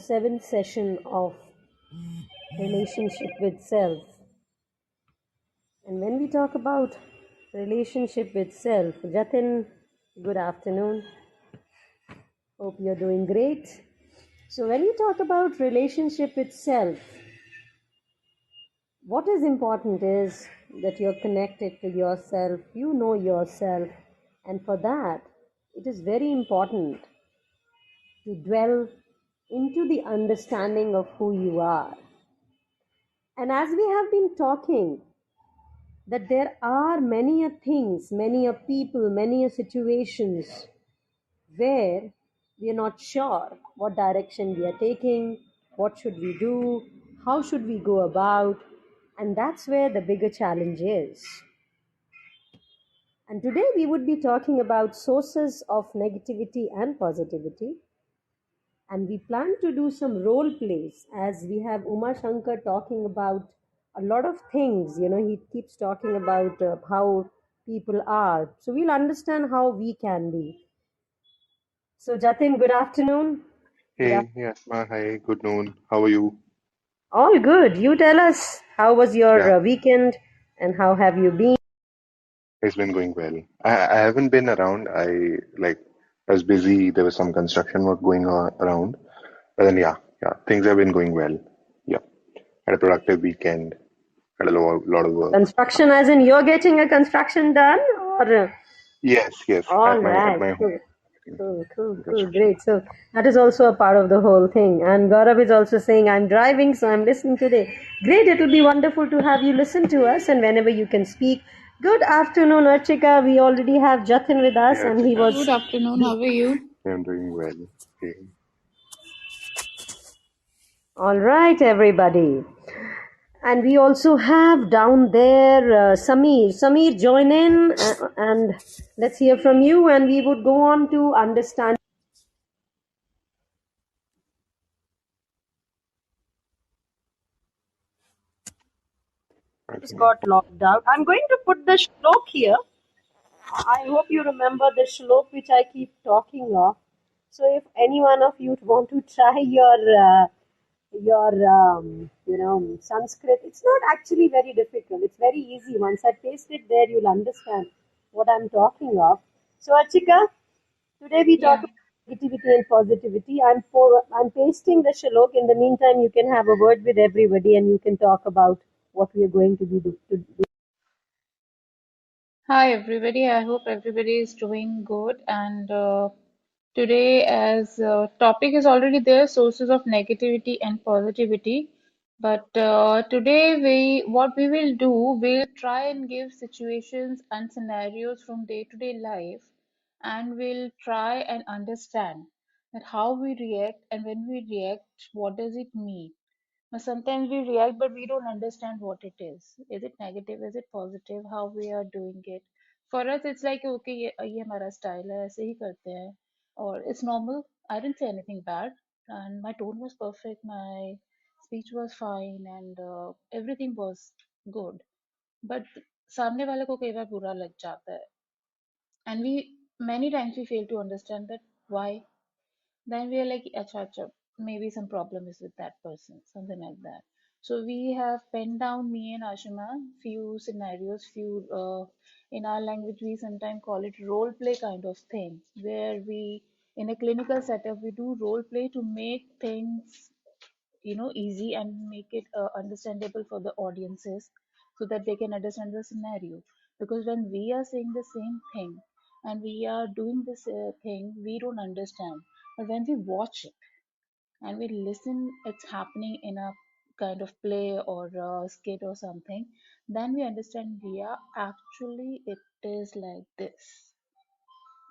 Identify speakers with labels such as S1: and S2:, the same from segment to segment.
S1: seventh session of relationship with self. And when we talk about relationship with self, Jatin, good afternoon. Hope you're doing great. So when you talk about relationship with self, what is important is that you're connected to yourself, you know yourself, and for that, it is very important to dwell into the understanding of who you are. And as we have been talking, that there are many a things, many a people, many a situations where we are not sure what direction we are taking, what should we do, how should we go about, and that's where the bigger challenge is. And today we would be talking about sources of negativity and positivity. And we plan to do some role plays as we have Uma Shankar talking about a lot of things. He keeps talking about how people are. So we'll understand how we can be. So, Jatin, good afternoon.
S2: Hey, Yasma, hi, good noon. How are you?
S1: All good. You tell us, how was your
S2: Yeah,
S1: weekend and how have you been?
S2: it's been going well. I haven't been around. I was busy. There was some construction work going on around. But then things have been going well. Yeah, had a productive weekend. Had a lot of work.
S1: Construction, as in you're getting a construction done? Or
S2: Yes,
S1: all
S2: at
S1: right,
S2: my home.
S1: cool. Cool,
S2: Construction.
S1: great. So that is also a part of the whole thing. And Gaurav is also saying, I'm driving, so I'm listening today. Great, it'll be wonderful to have you listen to us and whenever you can speak. Good afternoon, Archika. We already have Jatin with us,
S2: Yeah,
S1: and he
S2: Chika,
S1: was.
S3: Good afternoon. How are you?
S2: I'm doing well. Okay.
S1: All right, everybody. And we also have down there Samir. Samir, join in and let's hear from you. And we would go on to understand. Just
S2: Okay.
S1: got locked out. I'm going to put the shlok here. I hope you remember the shlok which I keep talking of. So if any one of you want to try your Sanskrit, it's not actually very difficult. It's very easy. Once I paste it there, you'll understand what I'm talking of. So Archika, today we talk
S3: Yeah.
S1: about negativity and positivity. I'm pasting the shalok. In the meantime, you can have a word with everybody and you can talk about what we are going to be to do.
S3: Hi, everybody. I hope everybody is doing good. And today, as topic is already there, sources of negativity and positivity. But today, what we will do, we'll try and give situations and scenarios from day-to-day life, and we'll try and understand that how we react, and when we react, what does it mean? Now, sometimes we react, but we don't understand what it is. Is it negative? Is it positive? How we are doing it? For us, it's like okay, ये हमारा style है, ऐसे ही करते हैं, or it's normal. I didn't say anything bad, and my tone was perfect. My speech was fine, and everything was good. But सामने वाले को कई बार बुरा लग जाता है, and we many times we fail to understand that why. Then we are like, acha, acha, maybe some problem is with that person, something like that. So we have penned down, me and Ashima, few scenarios, in our language we sometimes call it role play kind of thing, where we, in a clinical setup, we do role play to make things, easy and make it understandable for the audiences so that they can understand the scenario. Because when we are saying the same thing and we are doing this thing, we don't understand. But when we watch it and we listen, it's happening in a kind of play or a skit or something, then we understand, yeah, actually it is like this.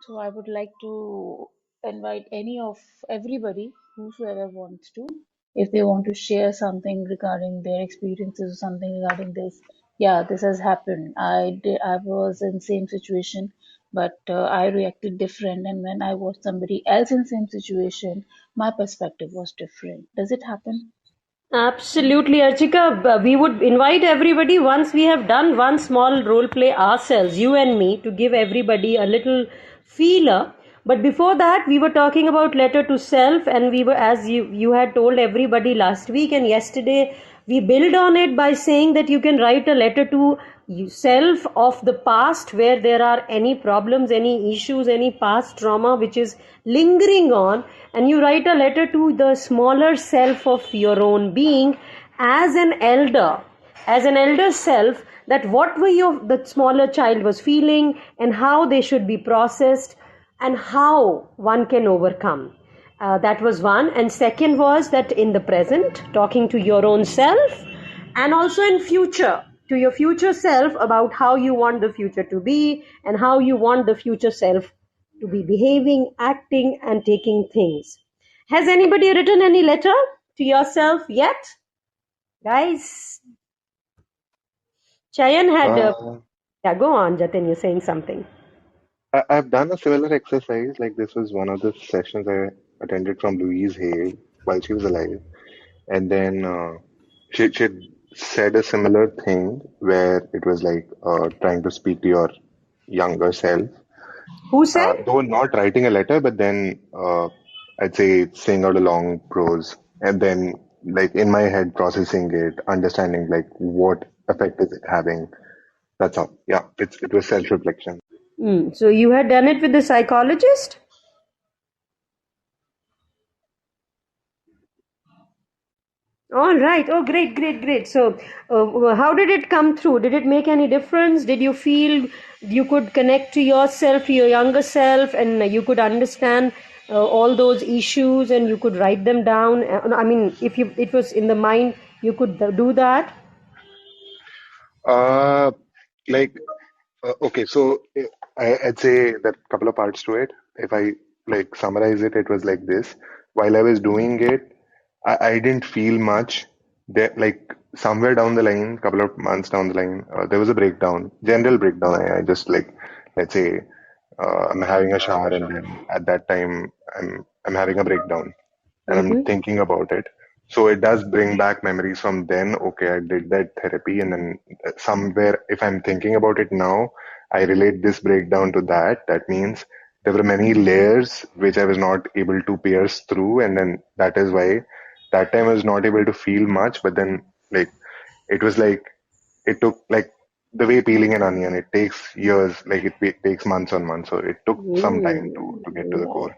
S3: So I would like to invite any of everybody, whosoever wants to, if they want to share something regarding their experiences or something regarding this. Yeah, this has happened. I was in same situation, but I reacted different. And when I watched somebody else in same situation, my perspective was different. Does it happen?
S1: Absolutely, Archika. We would invite everybody once we have done one small role play ourselves, you and me, to give everybody a little feeler But before that, we were talking about letter to self, and we were, as you had told everybody last week and yesterday, we build on it by saying that you can write a letter to self of the past where there are any problems, any issues, any past trauma which is lingering on, and you write a letter to the smaller self of your own being as an elder self, that what were the smaller child was feeling and how they should be processed and how one can overcome. That was one. And second was that in the present, talking to your own self, and also in future, to your future self, about how you want the future to be and how you want the future self to be behaving, acting, and taking things. Has anybody written any letter to yourself yet, guys? Chayan had.
S2: Uh,
S1: Yeah, go on, Jatin. You're saying something.
S2: I've done a similar exercise. Like this was one of the sessions I attended from Louise Hay while she was alive, and then she said a similar thing where it was like trying to speak to your younger self,
S1: Who said?
S2: though not writing a letter, but then I'd say saying out a long prose, and then like in my head processing it, understanding like what effect is it having. That's all. Yeah, it was self-reflection.
S1: So you had done it with the psychologist? All right. Oh, great, great, great. So, how did it come through? Did it make any difference? Did you feel you could connect to yourself, to your younger self, and you could understand all those issues, and you could write them down? I mean, if you it was in the mind, you could do that.
S2: Uh, like okay, so I'd say that couple of parts to it. If I like summarize it, it was like this. While I was doing it, I didn't feel much. There, like somewhere down the line, couple of months down the line, there was a breakdown, general breakdown. I just like, let's say, I'm having a shower, and then at that time, I'm having a breakdown, and I'm
S1: Mm-hmm.
S2: thinking about it. So it does bring back memories from then. Okay, I did that therapy, and then somewhere, if I'm thinking about it now, I relate this breakdown to that. That means there were many layers which I was not able to pierce through, and then that is why that time I was not able to feel much. But then, like, it was like it took like the way peeling an onion. It takes years, like it takes months on months. So it took some time to get to the
S1: Yeah.
S2: core.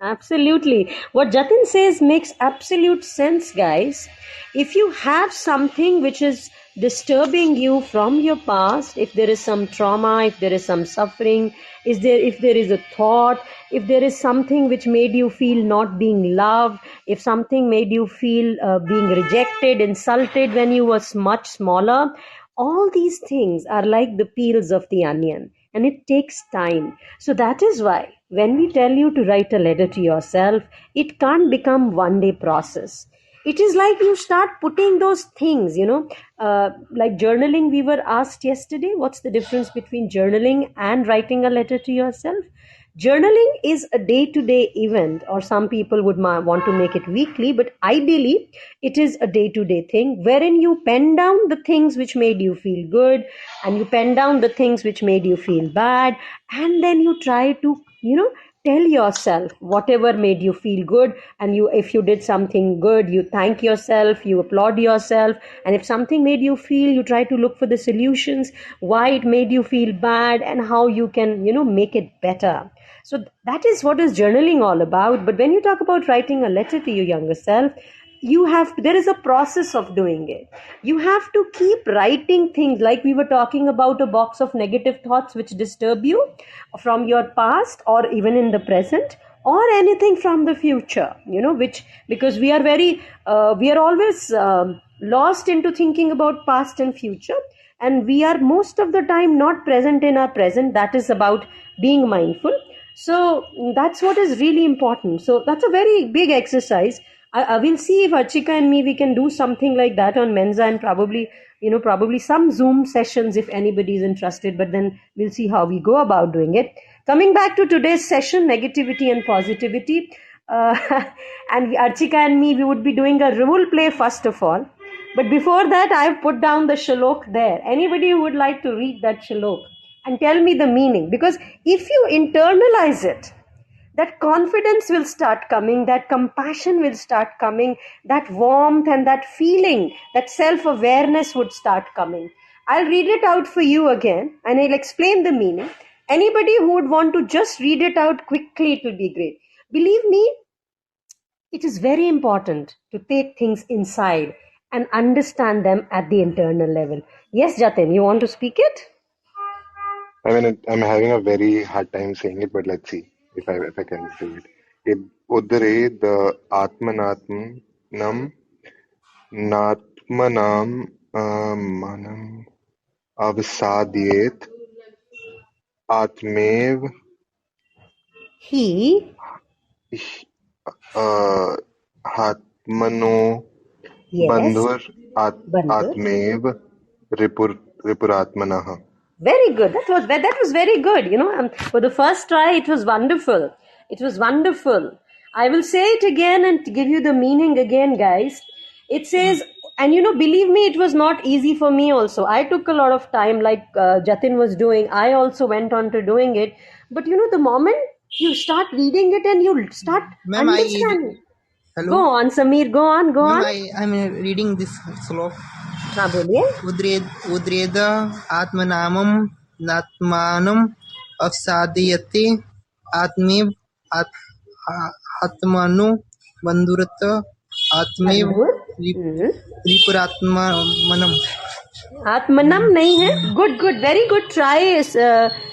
S1: Absolutely. What Jatin says makes absolute sense, guys. If you have something which is disturbing you from your past, if there is some trauma, if there is some suffering, if there is a thought, if there is something which made you feel not being loved, if something made you feel being rejected, insulted when you was much smaller, all these things are like the peels of the onion, and it takes time. So that is why when we tell you to write a letter to yourself, it can't become one day process. It is like you start putting those things, like journaling. We were asked yesterday, what's the difference between journaling and writing a letter to yourself? Journaling is a day to day event, or some people would want to make it weekly, but ideally, it is a day to day thing wherein you pen down the things which made you feel good, and you pen down the things which made you feel bad, and then you try to, tell yourself whatever made you feel good, and if you did something good, you thank yourself, you applaud yourself, and if something made you feel, you try to look for the solutions, why it made you feel bad, and how you can, make it better. So that is what is journaling all about. But when you talk about writing a letter to your younger self, there is a process of doing it. You have to keep writing things, like we were talking about a box of negative thoughts which disturb you from your past or even in the present, or anything from the future, which, because we are always lost into thinking about past and future, and we are most of the time not present in our present. That is about being mindful. So that's what is really important. So that's a very big exercise. I will see if Archika and me, we can do something like that on Mensa, and probably some Zoom sessions if anybody is interested, but then we'll see how we go about doing it. Coming back to today's session, negativity and positivity, uh, and Archika and me, we would be doing a role play first of all. But before that, I've put down the shalok there. Anybody who would like to read that shalok and tell me the meaning? Because if you internalize it, that confidence will start coming, that compassion will start coming, that warmth and that feeling, that self-awareness would start coming. I'll read it out for you again and I'll explain the meaning. Anybody who would want to just read it out quickly, it will be great. Believe me, it is very important to take things inside and understand them at the internal level. Yes, Jatin, you want to speak it?
S2: I mean, I'm having a very hard time saying it, but let's see if I can do it. Udre the Atmanatm Nam Natmanam Manam Avsadyet Atmev
S1: He,
S2: uh, Hatmano
S1: yes,
S2: Bandhur
S1: Bandhur.
S2: Atmev Ripuratmanaha.
S1: Very good. That was very good. For the first try, it was wonderful. It was wonderful. I will say it again and give you the meaning again, guys. It says, and believe me, it was not easy for me also. I took a lot of time, like Jatin was doing. I also went on to doing it. But the moment you start reading it and you start
S4: Ma'am,
S1: understanding. Go
S4: hello.
S1: on, Sameer. Go on. Go
S4: Ma'am,
S1: on.
S4: I'm reading this slok.
S1: हाँ बोलिए.
S4: उद्रेद आत्मनामम नात्मानम अवसादयते आत्मेव आत्मनो बंधुरत आत्मेव
S1: बंधुर. हम्म.
S4: रिपुरात्मनम.
S1: Atmanam nahi hai. Good. Very good try.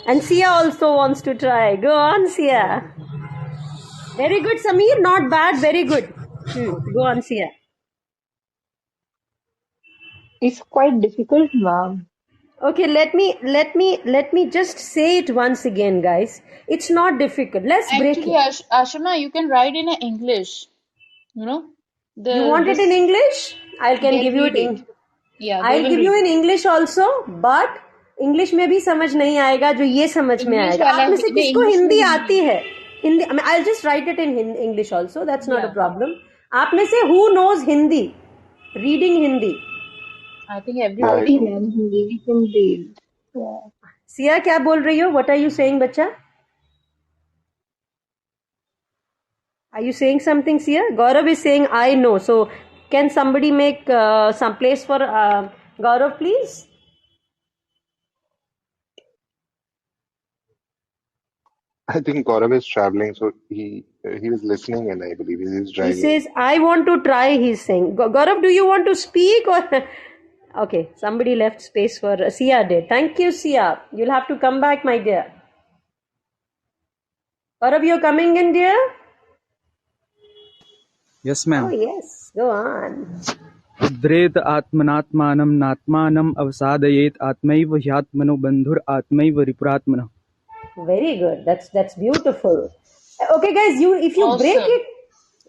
S1: And Sia also wants to try. Go on, Sia. Very good, Sameer. Not bad. Very good. Go on, Sia.
S5: It's quite difficult, ma'am.
S1: Okay, let me just say it once again, guys. It's not difficult. Let's break
S3: Actually,
S1: it.
S3: Ashima, you can write in English. You know,
S1: You
S3: the
S1: want it in
S3: this
S1: English? I can
S3: they'll
S1: give you
S3: read
S1: it
S3: it.
S1: in.
S3: Yeah, they
S1: I'll
S3: will
S1: give you
S3: read
S1: in
S3: it.
S1: English also, but English में भी समझ नहीं आएगा जो ये समझ में
S3: English
S1: आएगा.
S3: वाला
S1: आप में से
S3: नहीं,
S1: किसको
S3: English में
S1: हिंदी
S3: हिंदी.
S1: आती है? Hindi, I just write it in English also. That's not a
S3: Yeah,
S1: problem. आप में से who knows Hindi, reading Hindi?
S3: I think
S2: Yeah, I
S3: everybody.
S2: do.
S5: Ma'am, Hindi, Hindi. Yeah.
S1: Siya क्या बोल रही हो? व्हाट आर यू सेइंग बच्चा? Are you saying something, Sia? Gaurav is saying I know. So can somebody make some place for Gaurav, please?
S2: I think Gaurav is traveling, so he was listening, and I believe he's
S1: He
S2: driving.
S1: says, I want to try, he's saying. Gaurav, do you want to speak or? Okay, somebody left space for Sia did. Thank you, Sia. You'll have to come back, my dear. Gaurav, you're coming in, dear?
S6: Yes,
S1: Oh,
S6: ma'am.
S1: yes. Go on.
S6: उद्रेत आत्मनात्मानं नात्मानं अवसादयेत आत्मैव ह्यात्मनो बंधुर आत्मैव रिपुरात्मनः.
S1: Very good. That's beautiful. Okay, guys, if you break
S3: Awesome.
S1: it,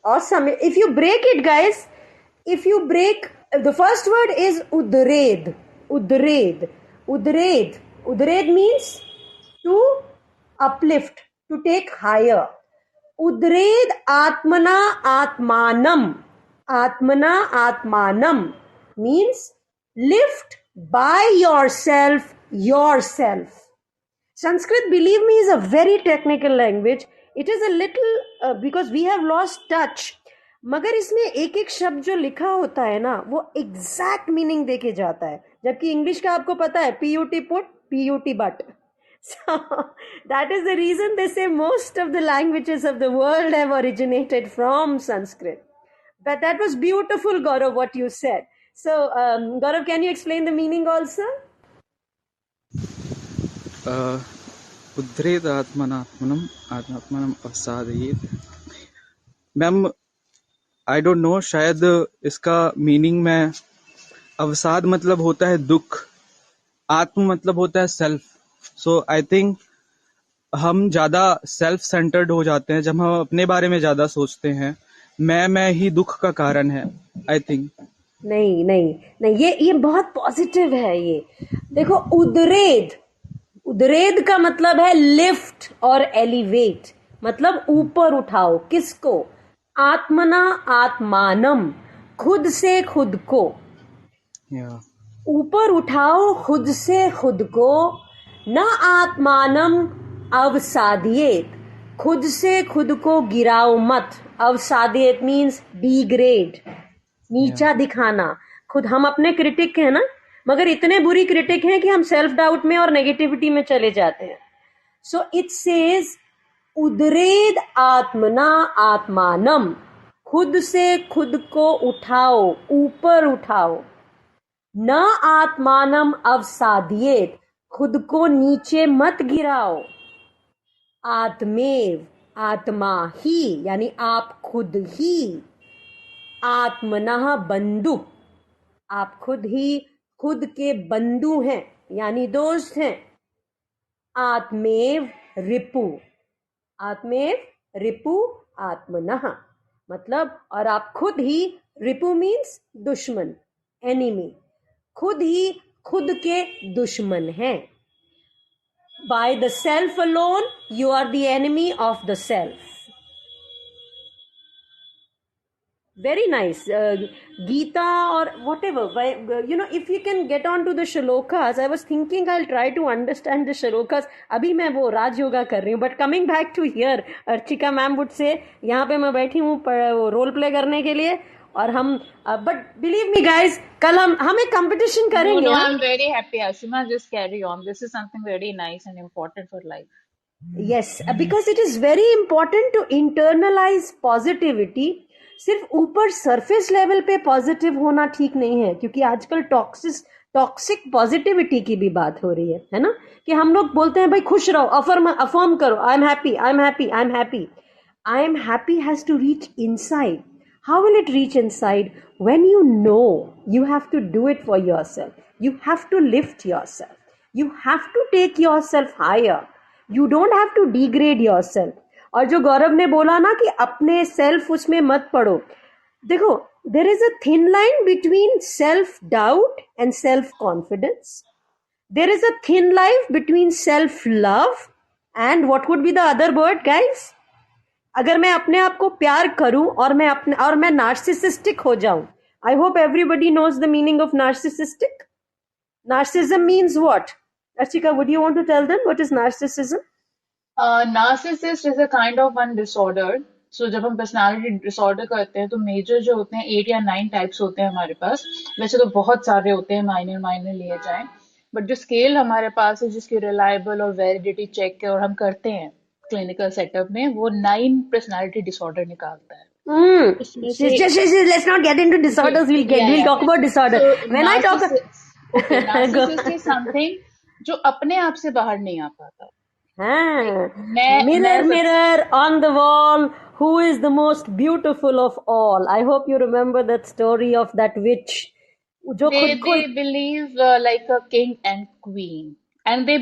S1: awesome. If you break it, guys, if you break the first word is udred. Udred. Udred. Udred means to uplift, to take higher. Udred atmana atmanam. Atmana atmanam means lift by yourself. Sanskrit, believe me, is a very technical language. It is a little because we have lost touch. मगर इसमें एक एक शब्द जो लिखा होता है ना वो एग्जैक्ट मीनिंग देके जाता है, जबकि इंग्लिश का आपको पता है PUT put PUT but. So that is the reason they say most of the languages of the world have originated from Sanskrit. But that was beautiful, Gaurav, what you said. So Gaurav, can you explain the meaning also?
S6: उद्रेत आत्मनात्मनं आत्मानं अवसादयेत. Ma'am, I don't no, शायद इसका meaning में अवसाद मतलब होता है दुख, आत्म मतलब होता है सेल्फ. सो आई थिंक हम ज्यादा सेल्फ सेंटर्ड हो जाते हैं जब हम अपने बारे में ज्यादा सोचते हैं. मैं ही दुख का कारण है, आई थिंक.
S1: नहीं नहीं नहीं, ये बहुत पॉजिटिव है. ये देखो, उद्रेद. उद्रेद का मतलब है लिफ्ट और एलिवेट, मतलब ऊपर उठाओ. किसको? आत्मना आत्मानम, खुद से खुद को.
S6: या
S1: ऊपर उठाओ खुद से खुद को. न आत्मानम अवसादियेत, खुद से खुद को गिराओ मत. अवसादे इट मीन्स डिग्रेड, नीचा दिखाना. खुद हम अपने क्रिटिक हैं ना, मगर इतने बुरी क्रिटिक हैं कि हम सेल्फ डाउट में और नेगेटिविटी में चले जाते हैं. सो इट सेज उद्रेद आत्मना आत्मानम, खुद से खुद को उठाओ, ऊपर उठाओ. न आत्मानम अवसादियेत, खुद को नीचे मत गिराओ. आत्मेव, आत्मा ही यानी आप खुद ही. आत्मनः बंधु, आप खुद ही खुद के बंधु हैं यानी दोस्त हैं. आत्मेव रिपु, आत्मेव रिपु आत्मनः, मतलब और आप खुद ही, रिपु मीन्स दुश्मन, एनिमी, खुद ही खुद के दुश्मन हैं. By the self alone, you are the enemy of the self. Very nice. Gita or whatever. If you can get on to the shlokas, I was thinking I'll try to understand the shlokas. अभी मैं वो राज योगा कर रही हूँ. But coming back to here, Archika ma'am would say, यहाँ पे मैं बैठी हूँ रोल प्ले करने के लिए, और हम बट बिलीव मी गाइज, कल हम एक कंपटीशन
S3: No,
S1: करेंगे.
S3: no,
S1: हाँ?
S3: I'm very happy, Ashima. Just carry on. This is something very nice and important for life.
S1: Yes, because it is very important to internalize positivity. सिर्फ ऊपर surface level पे positive होना ठीक नहीं है, क्योंकि आजकल टॉक्सिक पॉजिटिविटी की भी बात हो रही है ना, कि हम लोग बोलते हैं भाई खुश रहो, अफर्म करो, I am happy, I am happy, I am happy. I am happy has to reach inside. How will it reach inside? When you know you have to do it for yourself. You have to lift yourself. You have to take yourself higher. You don't have to degrade yourself. और जो गौरव ने बोला ना कि अपने self उसमें मत पड़ो, देखो, there is a thin line between self doubt and self confidence. There is a thin line between self love and what would be the other word, guys? अगर मैं अपने आप को प्यार करूं और मैं नार्सिसिस्टिक हो जाऊं. I hope everybody knows the meaning of narcissistic. Narcissism means what? Archika, would you want to tell them what is narcissism?
S3: Narcissist is a kind of one disorder. So जब हम personality disorder करते हैं तो major जो होते हैं 8 या 9 types होते हैं हमारे पास. वैसे तो बहुत सारे होते हैं, माइनर लिए जाएं, बट जो स्केल हमारे पास है जिसकी रिलायबल और वैलिडिटी चेक और हम करते हैं क्लिनिकल सेटअप में, वो 9 पर्सनालिटी डिसऑर्डर निकालता है. उसमें से
S1: Let's not get into disorders. We'll talk about disorder.
S3: So
S1: When I talk
S3: narcissist is something जो अपने आप से बाहर नहीं आ पाता.
S1: Mirror on the wall, who is the most beautiful of all? I hope you remember that story of that witch.
S3: They believe like a king and queen, and they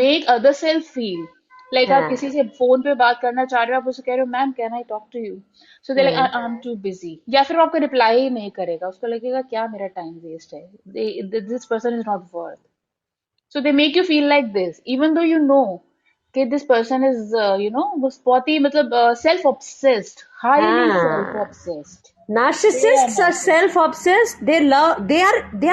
S3: make other self feel like आप किसी से phone पे बात करना चाह रहे हो, आप उसे कह रहे हो ma'am can I talk to you, so they like I am too busy, या फिर वो आपको रिप्लाई ही नहीं करेगा, उसको लगेगा क्या मेरा टाइम वेस्ट है, this person is not worth. So they make you feel like this, even though you know that this person is, was बहुत ही मतलब self-obsessed, highly self-obsessed.
S1: Narcissists are self-obsessed. They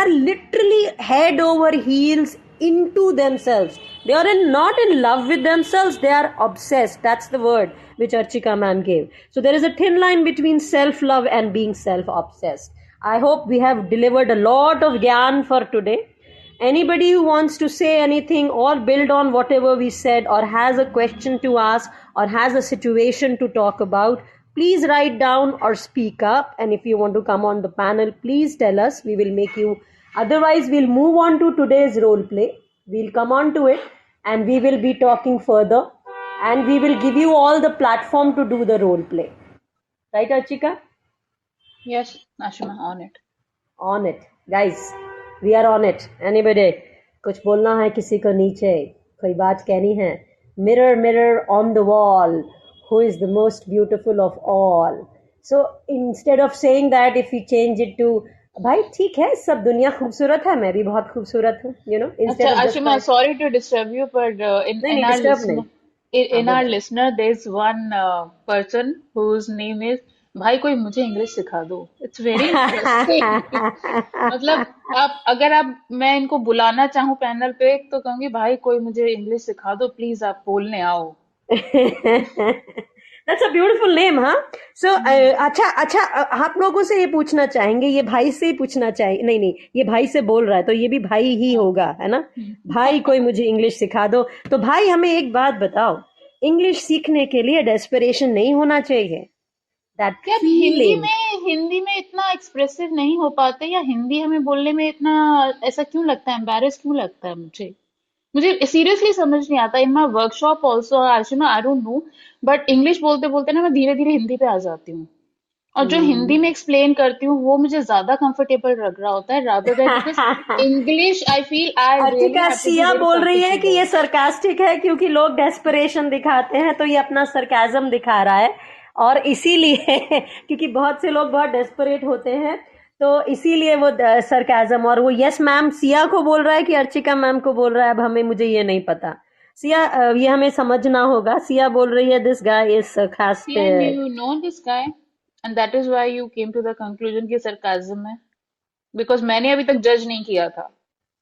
S1: are literally head over heels into themselves. They are not in love with themselves. They are obsessed. That's the word which Archika ma'am gave. So there is a thin line between self-love and being self-obsessed. I hope we have delivered a lot of gyan for today. Anybody who wants to say anything or build on whatever we said, or has a question to ask, or has a situation to talk about, please write down or speak up. And if you want to come on the panel, please tell us. We will make you. Otherwise, we'll move on to today's role play. We'll come on to it and we will be talking further. And we will give you all the platform to do the role play. Right, Archika?
S3: Yes, Ashima, on it.
S1: On it. Guys, we are on it. Anybody? कुछ बोलना है किसी को नीचे, कोई बात कहनी है? Mirror, mirror on the wall, who is the most beautiful of all? So instead of saying that, if we change it to भाई ठीक है, सब दुनिया खूबसूरत है, मैं भी बहुत खूबसूरत हूँ, instead of
S3: Ashima, sorry to disturb you, but in our listener there's one person whose name is भाई कोई मुझे इंग्लिश सिखा दो. It's very interesting. मतलब अगर मैं इनको बुलाना चाहूँ पैनल पे तो कहूंगी भाई कोई मुझे इंग्लिश सिखा दो प्लीज, आप बोलने आओ.
S1: That's a beautiful name, हाँ. So अच्छा आप लोगों से ये पूछना चाहेंगे, ये भाई से ही पूछना चाहेंगे, नहीं ये भाई से बोल रहा है तो ये भी भाई ही होगा, है ना. भाई कोई मुझे इंग्लिश सिखा दो. तो भाई हमें एक बात बताओ, इंग्लिश सीखने के लिए डेस्परेशन नहीं होना चाहिए. दैट
S3: यार
S1: फीलिंग.
S3: हिंदी में इतना एक्सप्रेसिव नहीं हो पाते, या हिंदी हमें बोलने में इतना ऐसा क्यों लगता है, एम्बैरेस क्यों लगता है मुझे. मुझे सीरियसली समझ नहीं आता. In my workshop also Ashima, I don't know, but English बोलते बोलते ना मैं धीरे धीरे हिंदी पे आ जाती हूँ. और जो हिंदी में एक्सप्लेन करती हूँ वो मुझे ज्यादा कंफर्टेबल लग रहा होता है, rather than because English I feel I really
S1: Archika,
S3: have to be
S1: Sia
S3: very
S1: बोल रही है कि ये
S3: कंफर्टेबल.
S1: सरकास्टिक है क्योंकि लोग डेस्परेशन दिखाते हैं, तो ये अपना सरकाजम दिखा रहा है. और इसीलिए क्योंकि बहुत से लोग बहुत डेस्परेट होते हैं, तो इसीलिए वो सरकाजम. और वो यस मैम सिया को बोल रहा है कि अर्चिका मैम को बोल रहा है, अब हमें मुझे ये नहीं पता. सिया ये हमें समझना होगा. सिया बोल रही है this guy is
S3: And
S1: sarcastic.
S3: you know this guy, and that is why you came to the conclusion कि sarcasm है, because मैंने अभी तक जज नहीं किया था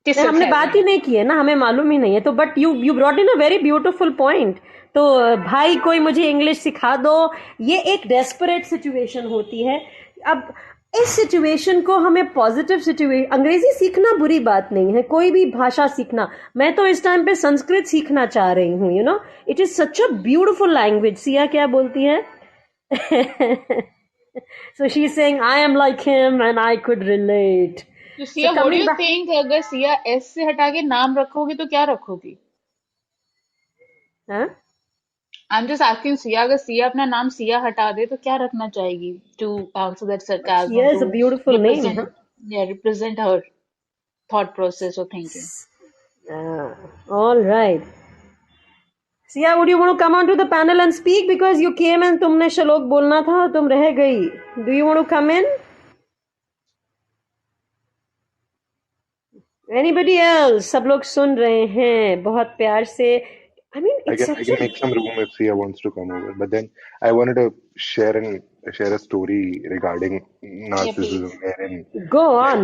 S3: कि
S1: नहीं, हमने
S3: sarcasm
S1: बात ही
S3: है.
S1: नहीं की है ना, हमें मालूम ही नहीं है. तो but you brought in a very beautiful point. तो भाई कोई मुझे इंग्लिश सिखा दो, ये एक डेस्परेट सिचुएशन होती है. अब इस सिचुएशन को हमें पॉजिटिव सिचुएशन, अंग्रेजी सीखना बुरी बात नहीं है, कोई भी भाषा सीखना. मैं तो इस टाइम पे संस्कृत सीखना चाह रही हूँ, you know, it is such a beautiful language. Siya क्या बोलती है? So she's saying I am like him and I could relate.
S3: तो
S1: So
S3: Siya, what do
S1: coming
S3: you
S1: back.
S3: Think, अगर सिया एस से हटा के नाम रखोगी तो क्या रखोगी?
S1: Huh?
S3: I am just asking Siya, अगर सिया अपना नाम सिया हटा दे तो क्या रखना चाहेगी to answer that
S1: She
S3: sarcasm,
S1: has
S3: to
S1: a beautiful name,
S3: represent,
S1: huh?
S3: या रिप्रेजेंट हर थॉट प्रोसेस और thinking.
S1: All right. Sia, would you want to come onto the panel and speak because you came and तुमने श्लोक बोलना था, तुम रह गई. Do you want to come in? Anybody else? सब लोग सुन रहे हैं बहुत प्यार से. I mean,
S2: I
S1: it's
S2: can I
S1: such
S2: can
S1: a.
S2: make some room if Sia wants to come over. But then I wanted to share a story regarding
S3: या
S2: narcissism,
S3: please.
S2: wherein
S1: Go
S2: like
S1: on,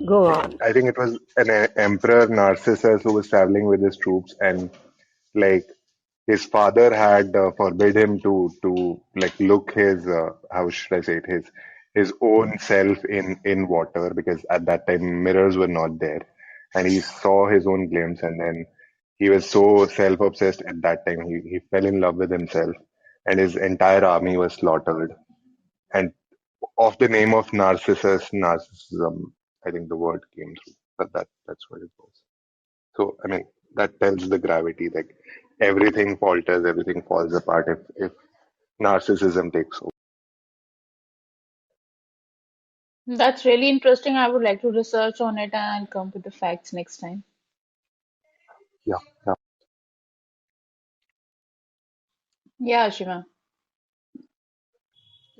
S1: go on.
S2: I think it was an emperor Narcissus who was traveling with his troops, and like his father had forbid him to like look his how should I say it, his own self in water, because at that time mirrors were not there, and he saw his own glimpse, and then he was so self-obsessed at that time he fell in love with himself, and his entire army was slaughtered. And of the name of narcissism, I think the word came through. That's what it was. So I mean that tells the gravity. Like everything falters, everything falls apart if narcissism takes over.
S3: That's really interesting. I would like to research on it and come with the facts next time.
S2: Yeah, yeah.
S3: Yeah, Ashima.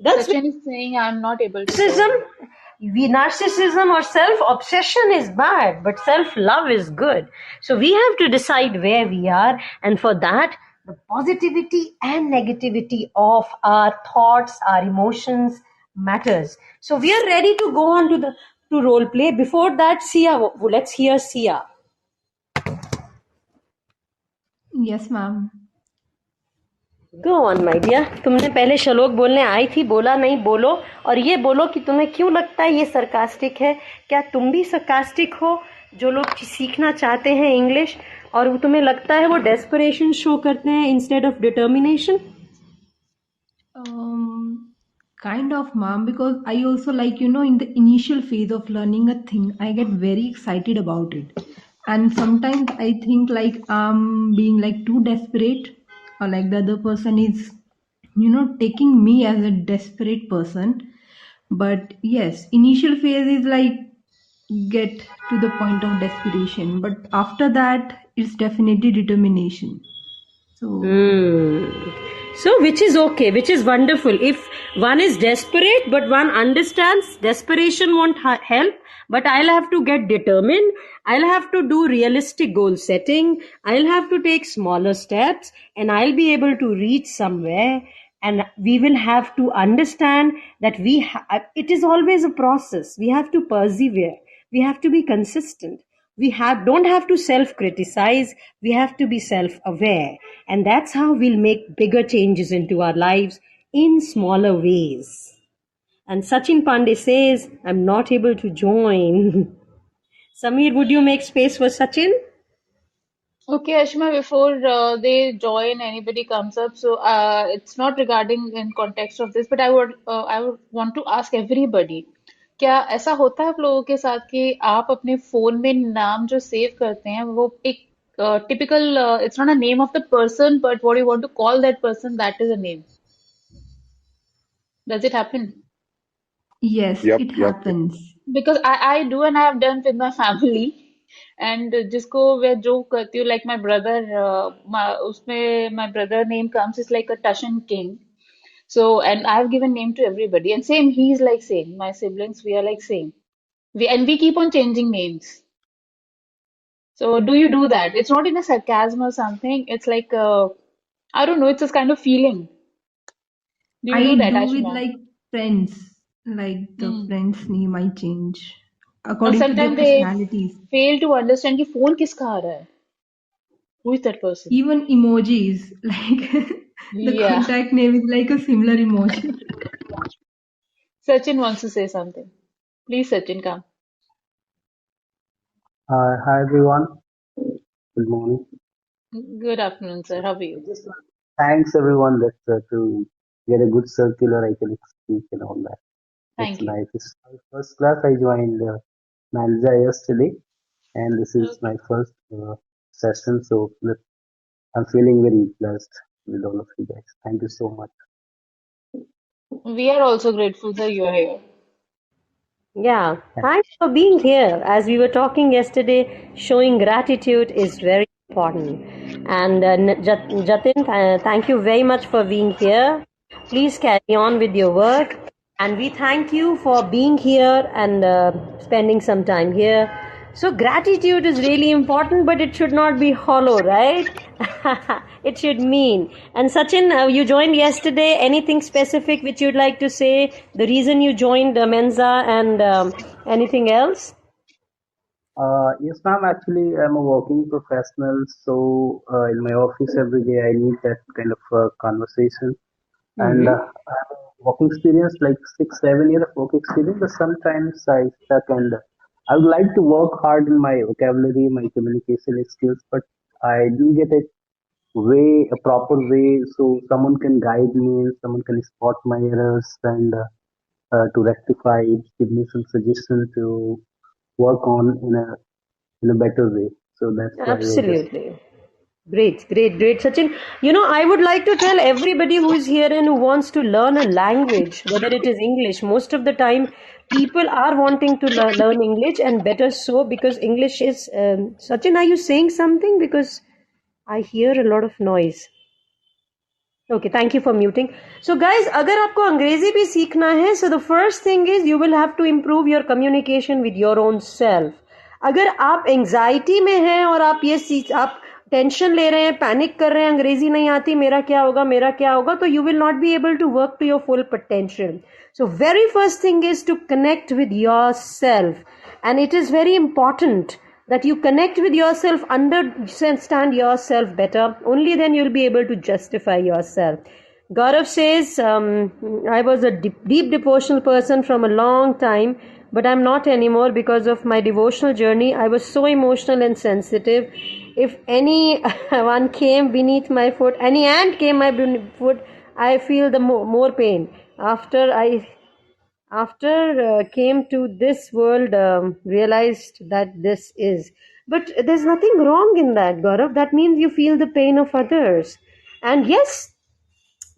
S1: That's
S3: Sachin is saying I'm not able to hear
S1: narcissism.
S3: him.
S1: Narcissism or self obsession is bad, but self love is good. So we have to decide where we are, and for that, the positivity and negativity of our thoughts, our emotions matters. So we are ready to go on to the to role play. Before that, Sia, let's hear Sia.
S5: Yes, ma'am.
S1: Go on my dear. तुमने पहले श्लोक बोलने आई थी, बोला नहीं, बोलो. और ये बोलो कि तुम्हें क्यों लगता है ये सरकास्टिक है. क्या तुम भी सरकास्टिक हो, जो लोग सीखना चाहते हैं इंग्लिश, और वो तुम्हें लगता है वो डेस्परेशन शो करते हैं instead of determination?
S5: Kind of, ma'am, because I also like, in the initial phase of learning a thing, I get very excited about it. And sometimes I think like I'm being like too desperate, or like the other person is, taking me as a desperate person. But yes, initial phase is like get to the point of desperation. But after that, it's definitely determination. So,
S1: So, which is okay, which is wonderful. If one is desperate, but one understands desperation won't help, but I'll have to get determined. I'll have to do realistic goal setting. I'll have to take smaller steps, and I'll be able to reach somewhere. And we will have to understand that it is always a process. We have to persevere. We have to be consistent. don't have to self-criticize. We have to be self-aware. And that's how we'll make bigger changes into our lives in smaller ways. And Sachin Pandey says, I'm not able to join. Samir, would you make space for Sachin?
S3: Okay, Ashma, before they join, anybody comes up. So it's not regarding in context of this, but I would want to ask everybody, क्या ऐसा होता है आप लोगों के साथ कि आप अपने फोन में नाम जो सेव करते हैं वो एक typical it's not a name of the person but what you want to call that person that is a name does it happen
S5: Yes,
S2: Yep,
S5: it
S2: yep.
S5: happens.
S3: because I do and I have done with my family and जिसको मैं जो करती हूँ like my brother उसमें my brother name comes is like a Tushan king. So, and I've given name to everybody. And same, he's like same. My siblings, we are like same. We keep on changing names. So, do you do that? It's not in a sarcasm or something. It's like, I don't know, it's this kind of feeling. Do you do
S5: I
S3: that,
S5: do with
S3: Ashima?
S5: like friends, like the
S3: Hmm.
S5: friends name I change
S3: Now,
S5: according to their
S3: sometimes they
S5: personalities.
S3: fail to understand कि phone किसका आ रहा है? Who is that person?
S5: Even emojis, like the
S3: Yeah.
S5: contact name is like a similar emoji.
S3: Sachin wants to say something. Please, Sachin, come.
S7: Hi everyone. Good morning.
S3: Good afternoon, sir. How are you?
S7: Just thanks everyone that to get a good circular I can speak and all that. That's
S3: Thank you.
S7: nice. This is my first class. I joined Manza yesterday, and this is my
S3: Okay.
S7: first session. So I'm feeling very blessed with all of you guys. Thank you so much.
S3: We are also grateful that you are here.
S1: Yeah,
S7: Thank
S1: thanks for being here. As we were talking yesterday, showing gratitude is very important. And Jatin, thank you very much for being here. Please carry on with your work. And we thank you for being here and spending some time here. So, gratitude is really important, but it should not be hollow, right? It should mean. And Sachin, you joined yesterday. Anything specific which you'd like to say? The reason you joined Mensa and anything else?
S7: Yes, ma'am. Actually, I'm a working professional, so in my office every day I need that kind of conversation. And
S1: Mm-hmm.
S7: I have work experience like 6 7 years of work experience, but sometimes I stuck and I would like to work hard in my vocabulary, my communication skills, but I didn't get a proper way, so someone can guide me and someone can spot my errors and to rectify it, give me some suggestion to work on in a better way. So that's why I just
S1: Absolutely. Great, great, great, Sachin. You know, I would like to tell everybody who is here and who wants to learn a language, whether it is English, most of the time people are wanting to learn English and better so because English is. Sachin, are you saying something? Because I hear a lot of noise. Okay, thank you for muting. So guys, अगर आपको अंग्रेजी भी सीखना है, so the first thing is you will have to improve your communication with your own self. अगर आप anxiety में हैं और आप टेंशन ले रहे हैं, पैनिक कर रहे हैं, अंग्रेजी नहीं आती, मेरा क्या होगा, तो you will not be able to work to your full potential. So very first thing is to connect with yourself, and it is very important that you connect with yourself, understand yourself better. Only then you'll be able to justify yourself. Gaurav says, I was a deep devotional person from a long time, but I'm not anymore because of my devotional journey. I was so emotional and sensitive. If any one came beneath my foot, any ant came my foot, I feel the more pain. After came to this world, realized that this is, but there's nothing wrong in that, Gaurav. That means you feel the pain of others. And yes,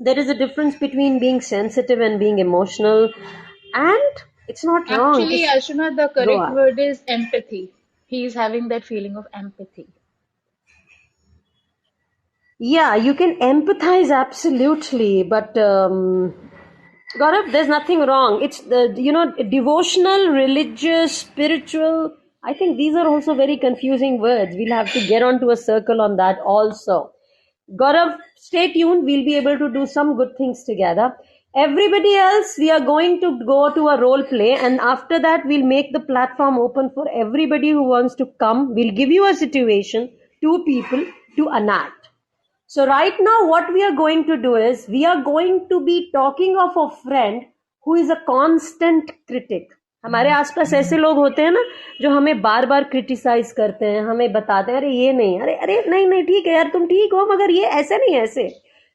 S1: there is a difference between being sensitive and being emotional, and it's not wrong.
S3: Actually,
S1: It's
S3: Ashuna, the
S1: go
S3: correct
S1: on.
S3: word is empathy. He is having that feeling of empathy.
S1: Yeah, you can empathize absolutely, but Gaurav, there's nothing wrong. It's the devotional, religious, spiritual. I think these are also very confusing words. We'll have to get onto a circle on that also. Gaurav, stay tuned. We'll be able to do some good things together. Everybody else, we are going to go to a role play, and after that, we'll make the platform open for everybody who wants to come. We'll give you a situation, two people to enact. So right now, what we are going to do is we are going to be talking of a friend who is a constant critic. हमारे आसपास ऐसे लोग होते हैं ना जो हमें बार बार criticise करते हैं, हमें बताते हैं अरे ये नहीं, अरे अरे नहीं नहीं ठीक है यार, तुम ठीक हो मगर ये ऐसे नहीं ऐसे.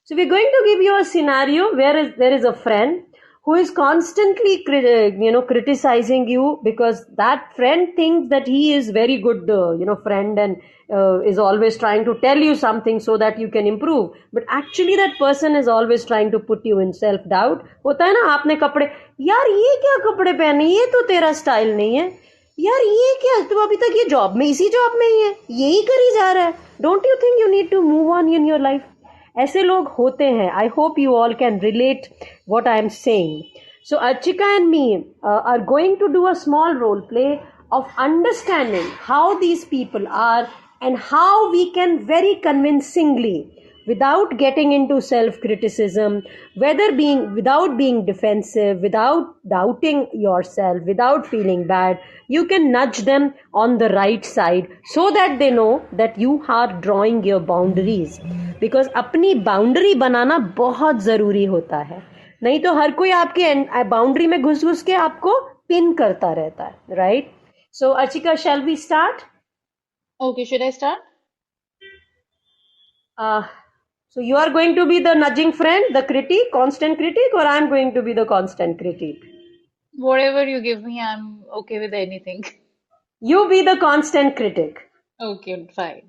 S1: So we're going to give you a scenario where there is a friend who is constantly criticizing you, because that friend thinks that he is very good friend, and is always trying to tell you something so that you can improve, but actually that person is always trying to put you in self doubt. होता है ना, आपने कपड़े, यार ये क्या कपड़े पहने, ये तो तेरा स्टाइल नहीं है, यार ये क्या, तू अभी तक ये जॉब में, इसी जॉब में ही है, यही करी जा रहा है, don't you think you need to move on in your life. ऐसे लोग होते हैं. I hope you all can relate what I am saying. So Archika and me are going to do a small role play of understanding how these people are and how we can very convincingly, without getting into self-criticism, without being defensive, without doubting yourself, without feeling bad, you can nudge them on the right side so that they know that you are drawing your boundaries. Because अपनी boundary बनाना बहुत जरूरी होता है, नहीं तो हर कोई आपके boundary में घुस घुस के आपको पिन करता रहता है. Right? So Archika, shall we start?
S3: Okay, should I start?
S1: So you are going to be the nudging friend, the critic, constant critic, or I am going to be the constant critic?
S3: Whatever you give me, I'm okay with anything.
S1: You be the constant critic.
S3: Okay, fine.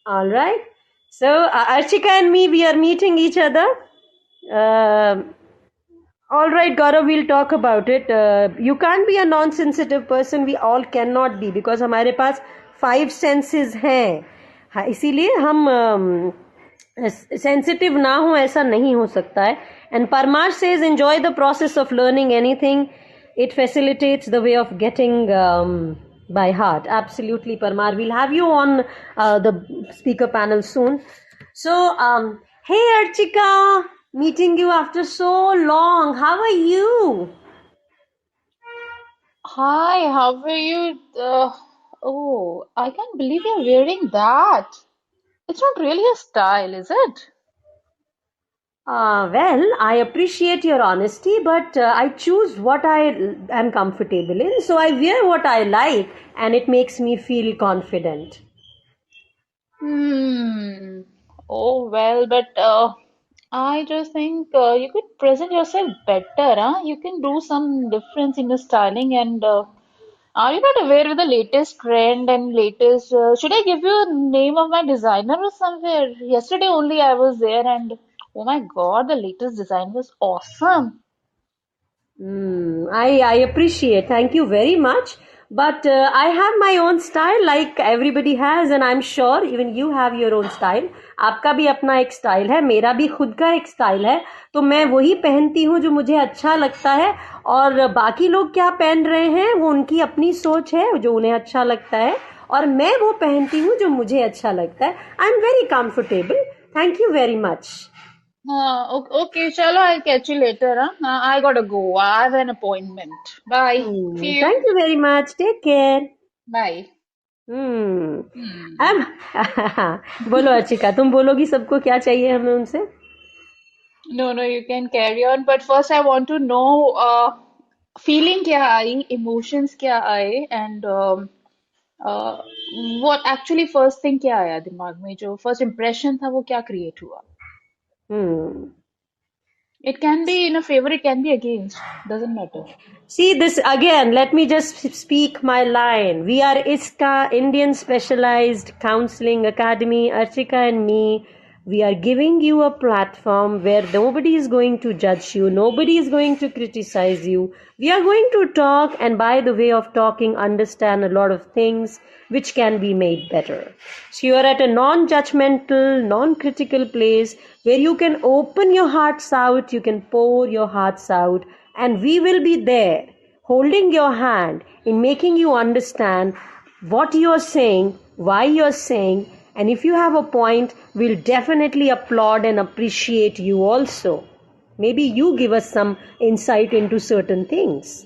S1: All right. So Archika and me, we are meeting each other. All right, Gaurav, we'll talk about it. You can't be a non-sensitive person. We all cannot be, because हमारे पास 5 senses हैं. हाँ, इसीलिए हम sensitive ना हो ऐसा नहीं हो सकता है. And Parmar says, enjoy the process of learning anything. It facilitates the way of getting by heart. Absolutely, Parmar. We'll have you on the speaker panel soon. So, hey Archika, meeting you after so long. How are you?
S3: Hi, how are you? Oh, I can't believe you're wearing that. It's not really a style, is it?
S1: Well, I appreciate your honesty, but I choose what I am comfortable in. So I wear what I like, and it makes me feel confident.
S3: Oh, well, but I just think you could present yourself better, huh? You can do some difference in your styling, and are you not aware with the latest trend and latest? Should I give you a name of my designer or somewhere? Yesterday only I was there, and oh my God, the latest design was awesome.
S1: I appreciate. Thank you very much. But I have my own style, like everybody has, and I'm sure even you have your own style. आपका भी अपना एक style है, मेरा भी खुद का एक स्टाइल है. तो मैं वही पहनती हूँ जो मुझे अच्छा लगता है, और बाकी लोग क्या पहन रहे हैं वो उनकी अपनी सोच है, जो उन्हें अच्छा लगता है, और मैं वो पहनती हूँ जो मुझे अच्छा लगता है. I am very comfortable. Thank you very much.
S3: Okay, chalo, I'll catch you later, huh? I gotta go. I have an appointment. Bye. See you.
S1: Thank you very much. Take care.
S3: Bye.
S1: अब बोलो अर्चिका, तुम बोलोगी सबको क्या चाहिए हमें उनसे?
S3: No, no, you can carry on. But first, I want to know feeling क्या आई, emotions क्या आए, and uh, what actually first thing क्या आया दिमाग में, जो first impression था वो क्या create हुआ?
S1: Hmm.
S3: It can be in a favor, it can be against. Doesn't matter.
S1: See this again, let me just speak my line. We are ISCA, Indian Specialized Counselling Academy, Archika and me. We are giving you a platform where nobody is going to judge you, nobody is going to criticize you. We are going to talk, and by the way of talking, understand a lot of things which can be made better. So you are at a non-judgmental, non-critical place where you can open your hearts out, you can pour your hearts out, and we will be there holding your hand in making you understand what you are saying, why you are saying, and if you have a point, we'll definitely applaud and appreciate you also. Maybe you give us some insight into certain things.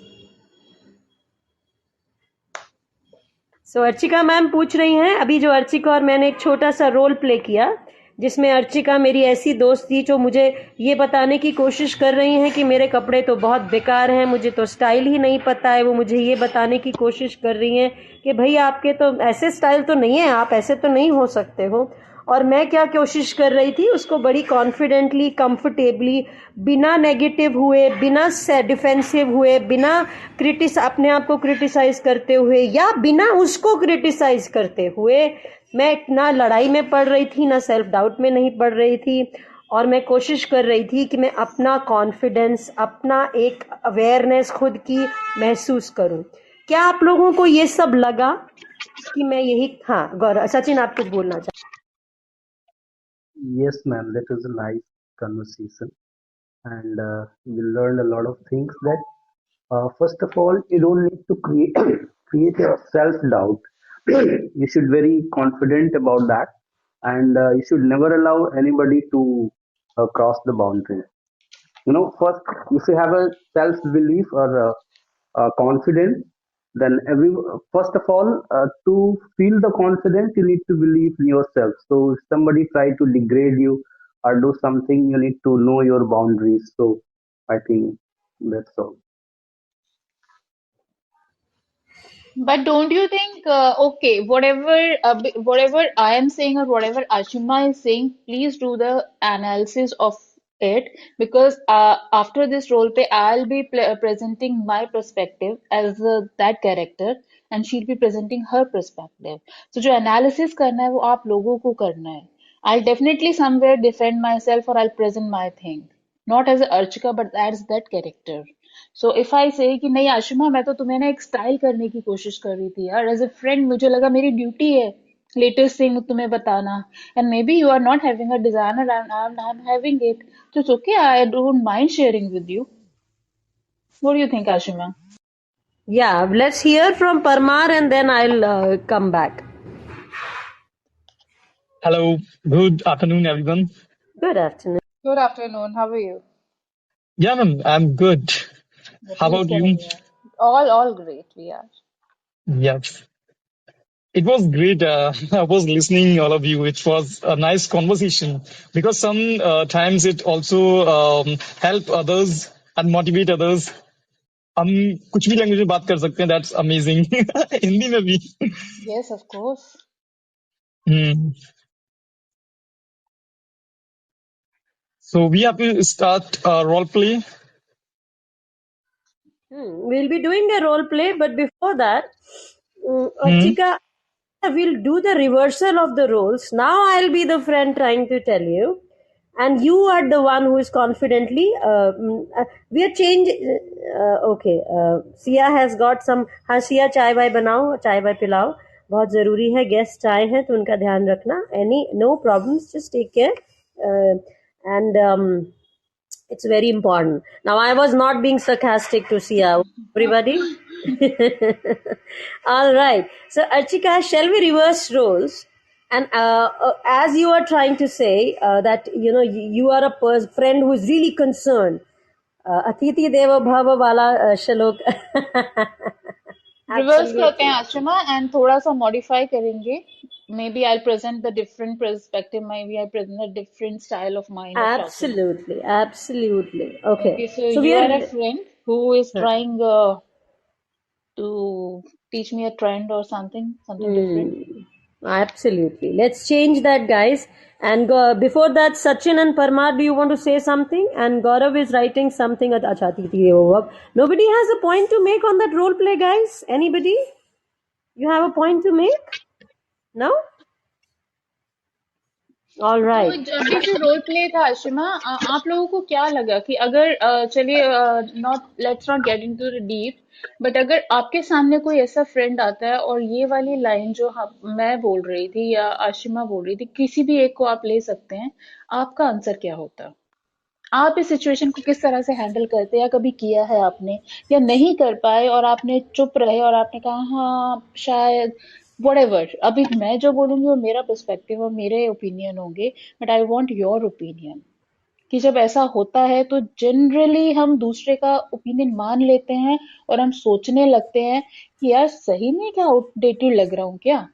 S1: So Archika ma'am पूछ रही हैं, अभी जो अर्चिका और मैंने एक छोटा सा रोल प्ले किया जिसमें अर्चिका मेरी ऐसी दोस्त थी जो मुझे ये बताने की कोशिश कर रही हैं कि मेरे कपड़े तो बहुत बेकार हैं, मुझे तो स्टाइल ही नहीं पता है। वो मुझे ये बताने की कोशिश कर रही हैं कि भाई आपके तो ऐसे स्टाइल तो नहीं है, आप ऐसे तो नहीं हो सकते हो। और मैं क्या कोशिश कर रही थी, उसको बड़ी कॉन्फिडेंटली, कंफर्टेबली, बिना नेगेटिव हुए, बिना डिफेंसिव हुए, बिना अपने आप को क्रिटिसाइज करते हुए या बिना उसको क्रिटिसाइज करते हुए, मैं ना लड़ाई में पड़ रही थी, ना सेल्फ डाउट में नहीं पड़ रही थी, और मैं कोशिश कर रही थी कि मैं अपना कॉन्फिडेंस, अपना एक अवेयरनेस खुद की महसूस करूं। क्या आप लोगों को ये सब लगा कि मैं यही? हाँ गौरव, सचिन आप कुछ बोलना चाहते?
S7: Yes, ma'am, that was a nice conversation, and we learned a lot of things. That first of all, you don't need to create create a self doubt. You should very confident about that, and you should never allow anybody to cross the boundary. You know, first, if you have a self belief or confidence, then first of all, to feel the confidence, you need to believe in yourself. So if somebody try to degrade you or do something, you need to know your boundaries. So I think that's all.
S3: But don't you think, okay, whatever I am saying or whatever Ashima is saying, please do the analysis of it, because after this role play, I'll be presenting my perspective as that character, and she'll be presenting her perspective. So जो analysis करना है वो आप लोगों को करना है. I'll definitely somewhere defend myself or I'll present my thing, not as a Archika but as that character. So if I से कि नहीं आशिमा, मैं तो तुम्हें ना एक स्टाइल करने की कोशिश कर रही थी यार, एज अ फ्रेंड मुझे लगा मेरी ड्यूटी है लेटेस्ट थिंग तुम्हें बताना, and may be you are not having a designer and I am having it, तो it's okay, I don't mind sharing with you. What do you think Ashima?
S1: Yeah, let's hear from Parmar and then I'll come back.
S8: Hello, good afternoon, everyone.
S1: Good afternoon.
S3: Good afternoon, how are you?
S8: Yeah, ma'am, I'm good. How
S3: Please
S8: about you?
S3: करेंगे. All great we are.
S8: Yes, it was great. I was listening all of you. It was a nice conversation because some times it also help others and motivate others. हम कुछ भी language में बात कर सकते हैं. That's amazing. Hindi में भी.
S3: Yes, of course.
S8: So we have to start role play.
S1: We'll be doing a role play, but before that, Archika, we'll do the reversal of the roles. Now I'll be the friend trying to tell you, and you are the one who is confidently. We are changing. Okay, Sia has got some. हाँ सिया, चाय वाय बनाओ, चाय वाय पिलाओ, बहुत ज़रूरी है. Guest आए हैं तो उनका ध्यान रखना. No problems, just take care. And it's very important. Now, I was not being sarcastic to Sia. Everybody? All right. So, Archika, shall we reverse roles? And as you are trying to say that, you are a friend who is really concerned. Atiti Deva Bhava Wala Shalok.
S3: Reverse करते हैं Ashima and थोड़ा सा modify करेंगे. Maybe I'll present the different perspective. Maybe I'll present a different style of mine of talking.
S1: Absolutely. Okay.
S3: So
S1: we
S3: you are a friend who is trying to teach me a trend or something different.
S1: Absolutely. Let's change that, guys. And before that, Sachin and Parmar, do you want to say something? And Gaurav is writing something at Achati. Nobody has a point to make on that role play, guys? Anybody? You have a point to make? No? All right.
S3: तो अभी जो role play था आशिमा, आप लोगों को क्या लगा कि अगर चलिए, not let's not get into the deep, but अगर आपके सामने कोई ऐसा फ्रेंड आता है और ये वाली लाइन जो मैं बोल रही थी या आशिमा बोल रही थी, किसी भी एक को आप ले सकते हैं, आपका आंसर क्या होता? आप इस सिचुएशन को किस तरह से हैंडल करते हैं, या कभी किया है आपने, या नहीं कर पाए और आपने चुप रहे और आपने कहा हाँ शायद whatever. अभी मैं जो बोलूंगी वो मेरा पर्सपेक्टिव और मेरे ओपिनियन होंगे, but I want your opinion. कि जब ऐसा होता है तो जनरली हम दूसरे का ओपिनियन मान लेते हैं और हम सोचने लगते हैं कि यार सही में क्या आउटडेटेड लग रहा हूँ क्या,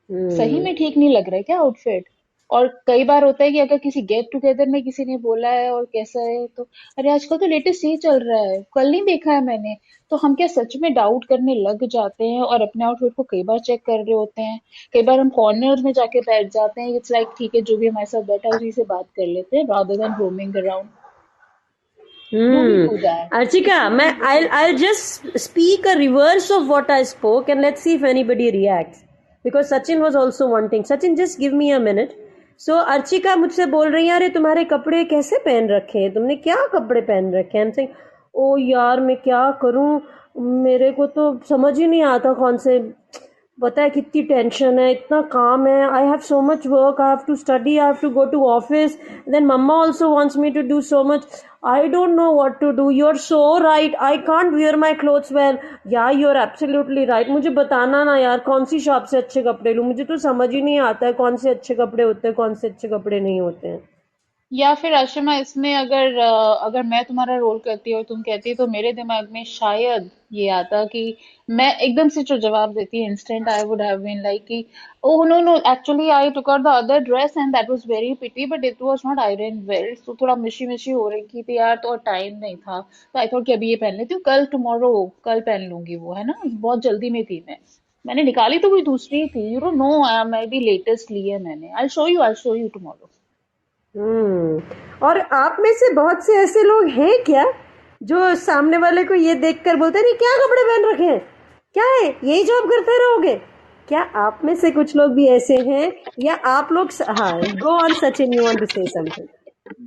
S3: सही में ठीक नहीं लग रहा है क्या आउटफिट। और कई बार होता है कि अगर किसी गेट टुगेदर में किसी ने बोला है और कैसा है तो अरे आजकल तो लेटेस्ट यही चल रहा है, कल नहीं देखा है मैंने। तो हम क्या सच में डाउट करने लग जाते हैं और अपने आउटफिट को कई बार चेक कर रहे होते हैं। कई बार हम कॉर्नर में जाके बैठ जाते हैं, इट्स लाइक ठीक है जो भी हमारे साथ बैठा है उसी से बात कर लेते हैं rather than roaming around. Do we
S1: Hmm.
S3: Do that?
S1: Archika, I'll just speak a reverse of what I spoke and let's see if anybody reacts. Because Sachin was also wanting. Sachin, just give me a minute. So Archika मुझसे बोल रही है अरे तुम्हारे कपड़े कैसे पहन रखे हैं, तुमने क्या कपड़े पहन रखे हैं। I'm saying ओ यार मैं क्या करूं, मेरे को तो समझ ही नहीं आता कौन से, पता है कितनी टेंशन है, इतना काम है, I have so much work, I have to study, I have to go to office, then mamma also wants me to do so much, I don't know what to do, you are so right, I can't wear my clothes well. Yeah you are absolutely right, मुझे बताना ना यार कौन सी shop से अच्छे कपड़े लूँ, मुझे तो समझ ही नहीं आता है कौन से अच्छे कपड़े होते हैं कौन से अच्छे कपड़े नहीं होते हैं।
S3: या फिर आशिमा इसमें अगर अगर मैं तुम्हारा रोल करती और तुम कहती तो मेरे दिमाग में शायद ये आता कि मैं एकदम से जो जवाब देती instant I would have been like कि oh no no actually I took out the other dress and that was very pity but it was not iron well, तो थोड़ा मिशी मिशी हो रही थी यार तो टाइम नहीं था, तो आई थॉट कि अभी ये पहन लेती हूँ, कल टुमारो कल पहन लूंगी वो, है ना, बहुत जल्दी में थी मैं। मैंने निकाली तो कोई दूसरी थी, यू डोंट नो, मैं भी लेटेस्ट ली है मैंने, आई शो यू टुमारो।
S1: और आप में से बहुत से ऐसे लोग हैं क्या जो सामने वाले को ये देखकर बोलते हैं नहीं क्या कपड़े पहन रखे हैं, क्या है यही जॉब करते रहोगे, क्या आप में से कुछ लोग भी ऐसे हैं, या आप लोग हाँ go on Sachin, you want to say something.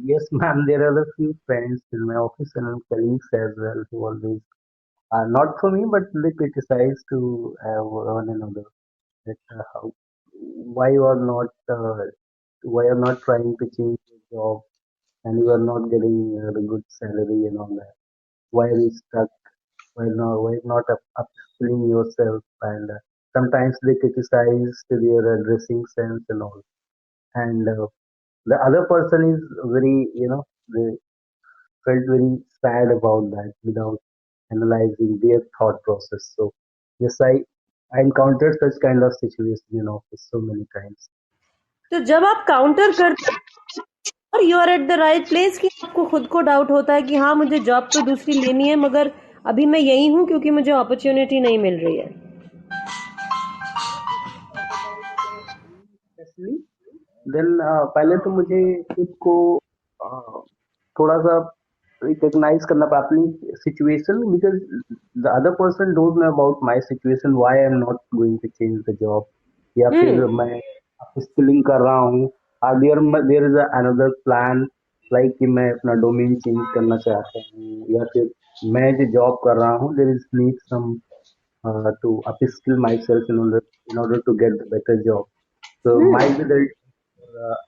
S7: Yes, ma'am. There are a few friends in my office and colleagues as well who always not for me, but they criticize to one another that why you are not why you are not trying to change your job and you are not getting the good salary and all that. Why are you stuck? Why not upskilling yourself? And sometimes they criticize to their dressing sense and all. And the other person is very, they felt very sad about that without analyzing their thought process. So yes, I encountered such kind of situation in office so many times.
S1: तो जब आप counter करते और you are at the right place कि आपको खुद को doubt होता है कि हाँ मुझे जॉब तो दूसरी लेनी है मगर अभी मैं यही हूँ क्योंकि मुझे अपॉर्चुनिटी नहीं मिल रही है।
S7: Especially then पहले तो मुझे खुद को uh, थोड़ा सा रिकॉग्नाइज करना पड़ा अपनी situation, because the other person don't know about my situation, why I am not going to change the job, या फिर मैं स्किलिंग कर रहा हूँ, there there is another plan, like कि मैं अपना डोमेन चेंज करना चाहता हूँ, या फिर मैं जो जॉब कर रहा हूँ there is need some to upskill myself in order to get the better job. So might be that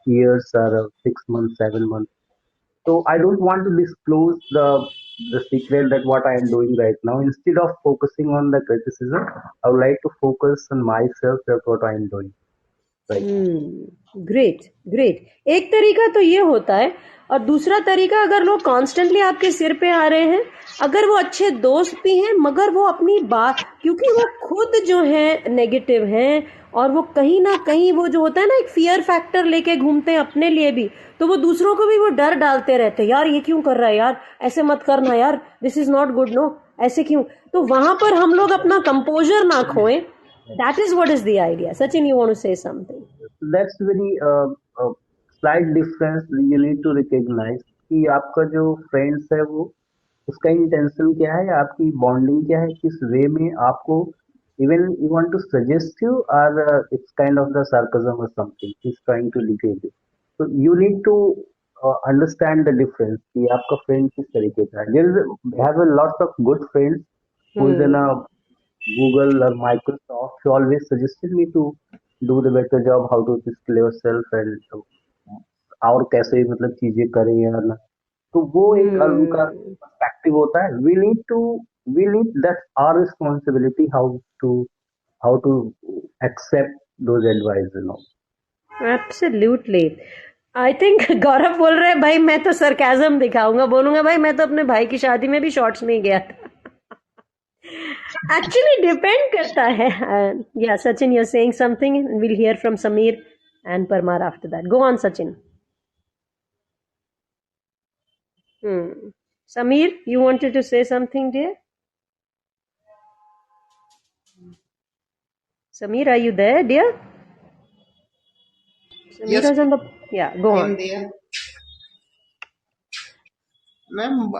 S7: years or 6 months, 7 months. So I don't want to disclose the secret that what I am doing right now. Instead of focusing on the criticism, I would like to focus on myself, that what I am doing right now.
S1: Great great, एक तरीका तो ये होता है, और दूसरा तरीका अगर लोग कॉन्स्टेंटली आपके सिर पे आ रहे हैं, अगर वो अच्छे दोस्त भी हैं मगर वो अपनी बात, क्योंकि वो खुद जो है नेगेटिव हैं और वो कहीं ना कहीं वो जो होता है ना एक फियर फैक्टर लेके घूमते हैं अपने लिए भी, तो वो दूसरों को भी वो डर डालते रहते हैं यार ये क्यों कर रहा है यार, ऐसे मत करना यार, this is not good, no ऐसे क्यों, तो वहां पर हम लोग अपना कंपोजर ना खोएं, that is what is the idea. Sachin you want to say something.
S7: That's very slight difference you need to recognize कि आपका जो फ्रेंड्स है वो उसका इंटेंशन क्या है, आपकी बॉन्डिंग क्या है, किस वे में आपको even you want to suggest you, और it's kind of the sarcasm or something he's trying to degrade you. So you need to understand the difference कि आपका फ्रेंड किस तरीके का है. There is have a lot of good friends who is in a Google or Microsoft who always suggested me to do the better job, how to skill yourself and और कैसे मतलब चीजें करें या ना, तो वो एक उनका पर्सपेक्टिव होता है. We need that our responsibility how to accept those advice,
S1: Absolutely. I think Gaurav बोल रहे हैं भाई मैं तो सरकाजम दिखाऊंगा, बोलूंगा भाई मैं तो अपने भाई की शादी में भी शॉर्ट्स में ही गया था। एक्चुअली डिपेंड करता है। या Sachin, you're saying something, we'll hear from Sameer and Parmar after that. Go on, Sachin. Sameer, you wanted to say something, dear? Sameer, are you there, dear? Sameer
S4: Yes,
S1: is on the... Yeah, go
S4: I
S1: on.
S4: am there. Ma'am,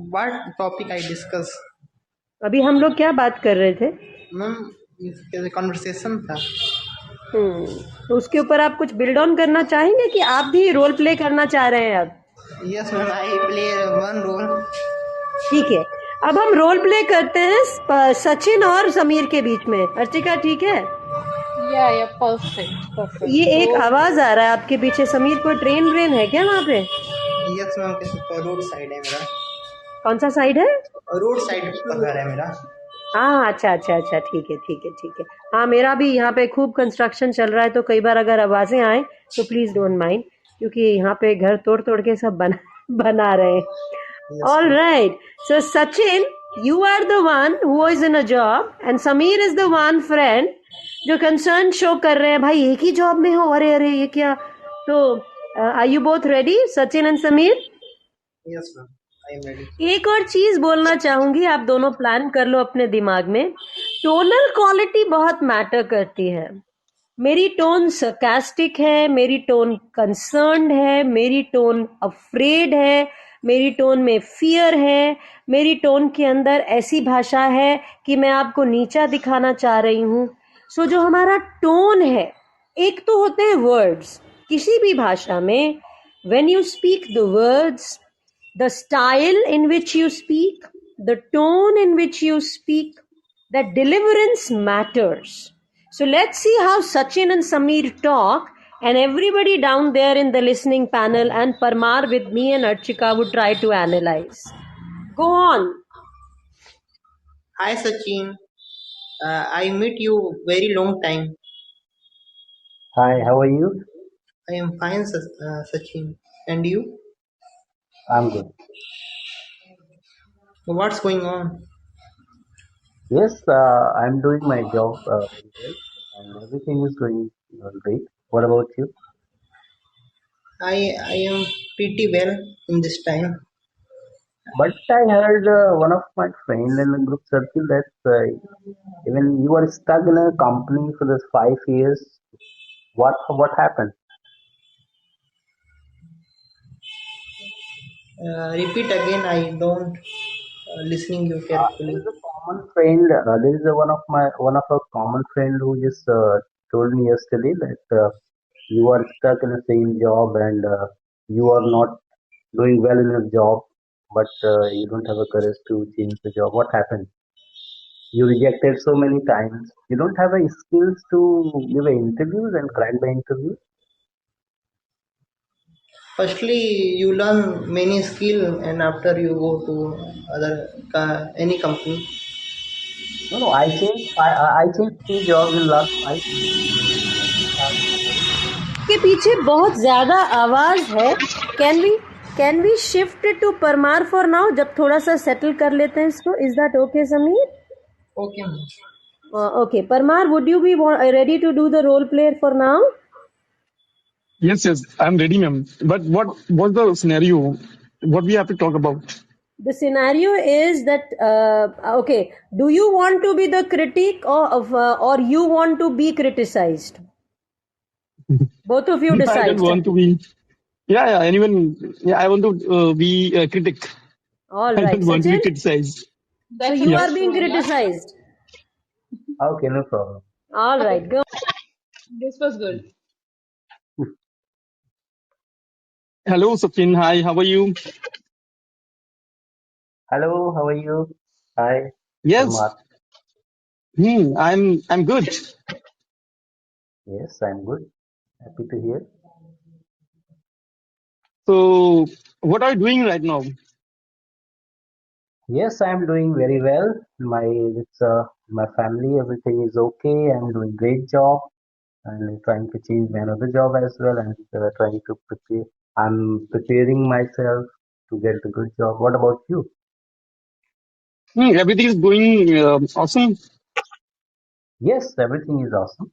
S4: what topic I discuss?
S1: अभी हम लोग क्या बात कर रहे थे?
S4: Ma'am, इसके conversation था.
S1: तो उसके ऊपर आप कुछ बिल्ड ऑन करना चाहेंगे कि आप भी रोल प्ले करना चाह रहे हैं अब?
S4: Yes, ma'am, I play one role.
S1: ठीक है, अब हम रोल प्ले करते हैं सचिन और समीर के बीच में। अर्चिका ठीक है?
S3: Yeah, perfect.
S1: ये एक
S3: So,
S1: आवाज आ रहा है आपके पीछे। समीर, कोई ट्रेन व्रेन है क्या वहाँ पे?
S4: Yes, ma'am, किसी रोड साइड है मेरा.
S1: कौन सा साइड है?
S4: रोड साइड पर घर है मेरा.
S1: हाँ, अच्छा, ठीक है। हाँ, मेरा भी यहाँ पे खूब कंस्ट्रक्शन चल रहा है, तो कई बार अगर आवाजें आए तो प्लीज डोंट माइंड, क्योंकि यहाँ पे घर तोड़ तोड़ के सब बना रहे हैं।
S4: Yes,
S1: All
S4: ma'am.
S1: right. So Sachin, you are the one who is in a job and Sameer is the one friend जो concern show कर रहे हैं, भाई एक ही जॉब में हो, अरे ये क्या? तो are you both ready, Sachin and Sameer?
S4: Yes, ma'am, I am ready.
S1: एक और चीज बोलना चाहूंगी, आप दोनों प्लान कर लो अपने दिमाग में। टोनल क्वालिटी बहुत मैटर करती है। मेरी टोन सरकास्टिक है, मेरी टोन कंसर्न्ड है, मेरी टोन अफ्रेड है, मेरी टोन में फियर है, मेरी टोन के अंदर ऐसी भाषा है कि मैं आपको नीचा दिखाना चाह रही हूँ। सो जो हमारा टोन है, एक तो होते हैं वर्ड्स किसी भी भाषा में, when you speak the words, the style in which you speak, the tone in which you speak, that deliverance matters. So let's see how Sachin and Sameer talk, and everybody down there in the listening panel and Parmar with me and Archika would try to analyze. Go on.
S4: Hi, Sachin. I meet you very long time.
S7: Hi, how are you?
S4: I am fine, Sachin. And you?
S7: I'm good.
S4: What's going on?
S7: Yes, I'm doing my job very well, and everything is going great. What about you?
S4: I am pretty well in this time.
S7: But I heard one of my friend in the group circle that even you are stuck in a company for this 5 years. What happened?
S4: Repeat again. I don't listening you
S7: There
S4: carefully.
S7: is a common friend. There is a one of our common friend who just told me yesterday that you are stuck in the same job and you are not doing well in your job, but you don't have a courage to change the job. What happened? You rejected so many times. You don't have a skills to give a interviews and crack the interview.
S4: Firstly, you learn many skill, and after you go to other any company.
S7: No. I changed 3 jobs in last 5 years. I don't have the courage.
S1: के पीछे बहुत ज्यादा आवाज है। Can we shift to Parmar for now, जब थोड़ा सा settle कर लेते हैं इसको? Is that okay Sameer?
S4: Okay, ma'am.
S1: Okay, Parmar, would you be ready to do the role play for now?
S8: Yes, I'm ready, ma'am. But what was the scenario? What we have to talk about?
S1: The scenario is that okay, do you want to be the critic or you want to be criticized? Both of you
S8: I
S1: decide.
S8: don't want to be. Yeah. Anyone? Yeah, I want to be a critic.
S1: All
S8: I
S1: right,
S8: don't want to be
S1: Sachin.
S8: criticized.
S1: So
S3: that's a
S1: you
S8: Yeah.
S1: are
S3: good
S1: being
S3: role.
S1: criticized.
S7: Okay, no problem.
S1: All right, go.
S3: This was good.
S8: Hello, Sachin. Hi, how are you?
S7: Hello, how are you? Hi,
S8: Yes.
S7: Parmar.
S8: I'm good.
S7: Yes, I'm good. Happy to hear.
S8: So, what are you doing right now?
S7: Yes, I'm doing very well. My family, everything is okay. I'm doing great job. and trying to change my another job as well, and trying to prepare. I'm preparing myself to get the good job. What about you?
S8: Everything is going awesome.
S7: Yes, everything is awesome.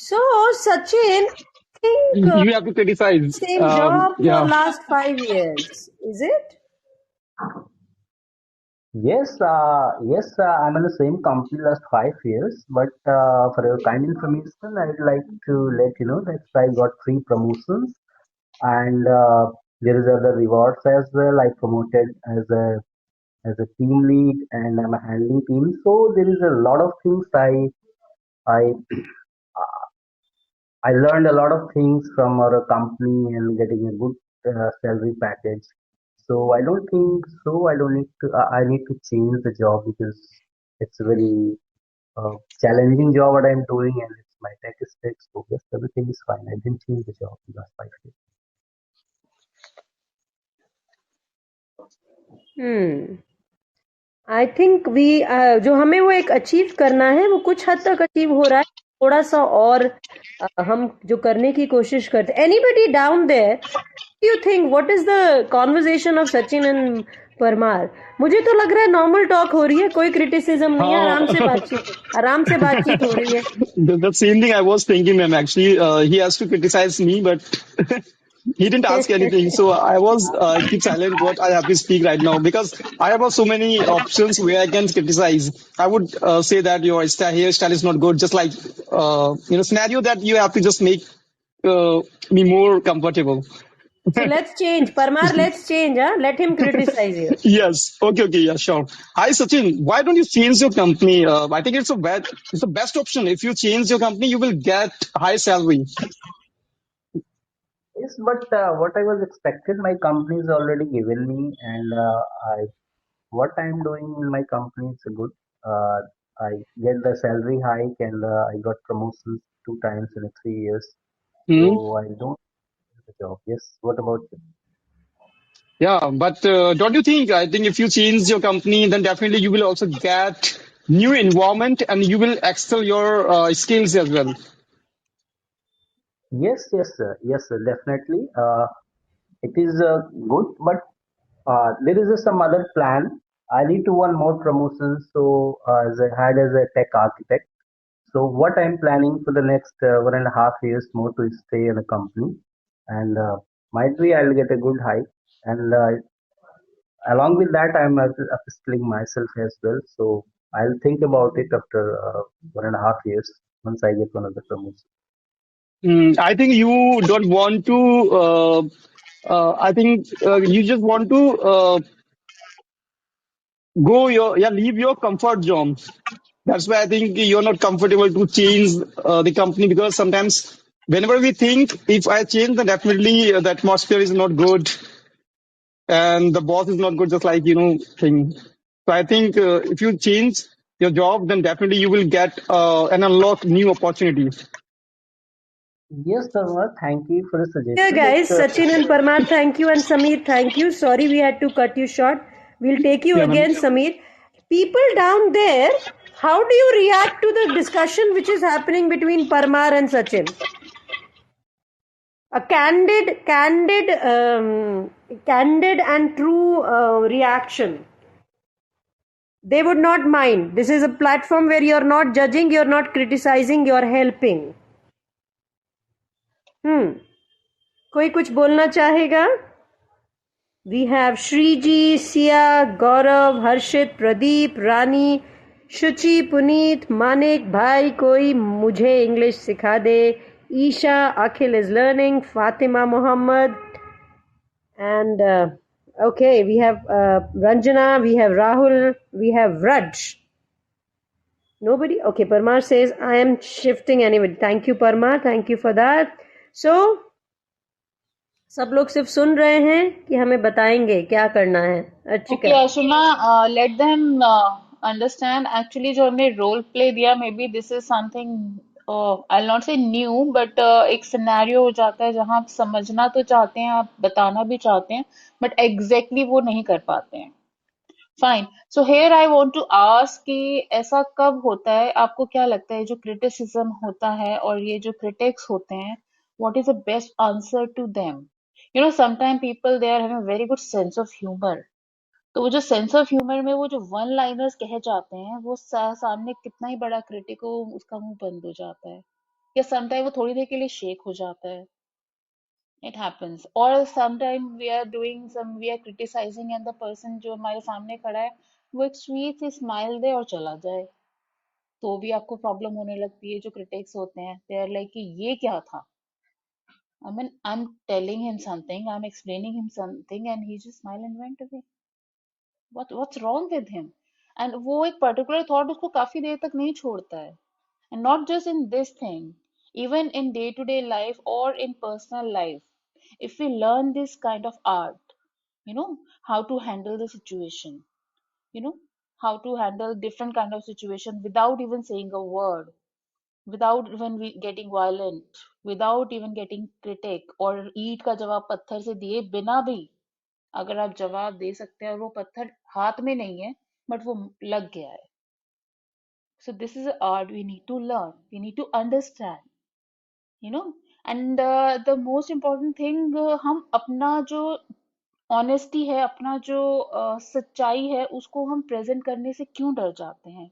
S1: So, Sachin, I think
S8: You have to criticize.
S1: same job for
S8: Yeah.
S1: last 5 years, is it?
S7: Yes, I'm in the same company last 5 years. But for your kind information, I'd like to let you know that I got 3 promotions, and there is other rewards as well. I promoted as a team lead, and I'm handling team. So there is a lot of things I I learned a lot of things from our company and getting a good salary package. So I don't think so. I don't need to. I need to change the job because it's a very challenging job what I'm doing, and it's my tech stack. So yes, everything is fine. I didn't change the job in the last 5 years.
S1: Hmm. I think we जो हमें वो एक achieve करना है वो कुछ हद तक अचीव हो रहा है थोड़ा सा और हम जो करने की कोशिश करते anybody down there you think what is the conversation of Sachin and Parmar मुझे तो लग रहा है नॉर्मल टॉक हो रही है कोई क्रिटिसिज्म नहीं है
S8: Uh,
S1: आराम से बातचीत हो रही है
S8: the same thing I was thinking, ma'am. Actually, he has to criticize me, but he didn't ask anything. So I was keep silent what I have to speak right now because I have so many options where I can criticize. I would say that your hairstyle is not good, just like scenario that you have to just make me more comfortable.
S1: So let's change Parmar let's change let him criticise you
S8: Yes. Okay. Okay. Yeah. Sure. Hi, Sachin. Why don't you change your company? I think it's the best option. If you change your company, you will get high salary.
S7: Yes, but what I was expected, my company is already given me, and I what I'm doing in my company is good. Uh, I get the salary hike, and I got promotions 2 times in 3 years.
S8: Hmm.
S7: So I don't need the job. Yes. What about you?
S8: Yeah, but don't you think? I think if you change your company, then definitely you will also get new environment and you will excel your skills as well.
S7: Yes, sir. Yes, sir. Definitely. It is good, but there is some other plan. I need to one more promotion. So as I had as a tech architect. So what I'm planning for the next 1.5 years more to stay in a company, and might be I'll get a good hike. And along with that, I'm upskilling myself as well. So I'll think about it after 1.5 years once I get one of the promotions.
S8: I think you don't want to. I think you just want to leave your comfort zone. That's why I think you're not comfortable to change the company because sometimes whenever we think if I change, then definitely the atmosphere is not good and the boss is not good, just like thing. So I think if you change your job, then definitely you will get and unlock new opportunities.
S7: Yes, Dharma, thank you for the
S1: Here,
S7: suggestion.
S1: guys,
S7: But
S1: Sachin and Parmar, thank you, and Sameer, thank you. Sorry we had to cut you short. We'll take you
S8: Yeah, man.
S1: again, Sameer. People down there, how do you react to the discussion which is happening between Parmar and Sachin? A candid and true reaction. They would not mind. This is a platform where you're not judging, you're not criticizing, you're helping. कोई कुछ बोलना चाहेगा? We have Shriji, Sia, Gaurav, Harshit, Pradeep, Rani, Shuchi, Puneet, Manik, Bhai, koi mujhe English sikha de. Isha, Akhil is learning, Fatima Muhammad, and okay, we have Ranjana, we have Rahul, we have Raj. Nobody? Okay, Parmar says, I am shifting anyway. Thank you, Parmar. Thank you for that. So, सब लोग सिर्फ सुन रहे हैं कि हमें बताएंगे क्या करना है
S3: Okay,
S1: Archika
S3: Ashuna, let them understand. Actually, जो हमने role play दिया, maybe this is something, I'll not say new, but एक scenario हो जाता है जहाँ आप समझना तो चाहते हैं, आप बताना भी चाहते हैं, but exactly वो नहीं कर पाते हैं. Fine. So here I want to ask कि ऐसा कब होता है, आपको क्या लगता है जो क्रिटिसिज्म होता है और ये जो क्रिटिक्स होते हैं, what is the best answer to them? You know sometime people they are having very good sense of humour. तो वो जो सेंस ऑफ ह्यूमर में वो जो वन लाइनर्स कह जाते हैं, वो सामने कितना ही बड़ा क्रिटिक हो उसका मुंह बंद हो जाता है, या समटाइम वो थोड़ी देर के लिए शेक हो जाता है. It happens. Or sometimes we are doing some, we are criticizing and the person जो हमारे सामने खड़ा है वो एक स्वीट सी स्माइल दे और चला जाए, तो भी आपको प्रॉब्लम होने लगती है. जो क्रिटिक्स होते हैं दे आर लाइक कि ये क्या था. I mean, I'm telling him something, I'm explaining him something and he just smiled and went away. What's wrong with him? And वो एक पर्टिकुलर थॉट उसको काफी देर तक नहीं छोड़ता है. And not just in this thing, even in day to day life or in personal life, if we learn this kind of art, you know, how to handle the situation, you know, how to handle different kind of situation without even saying a word, without even getting violent, without even getting critic, or ईंट का जवाब पत्थर से दिए बिना भी अगर आप जवाब दे सकते हैं और वो पत्थर हाथ में नहीं है बट वो लग गया है. So this is an art we need to learn, we need to understand, you know. And the most important thing, हम अपना जो ऑनेस्टी है, अपना जो सच्चाई है, उसको हम प्रेजेंट करने से क्यों डर जाते हैं.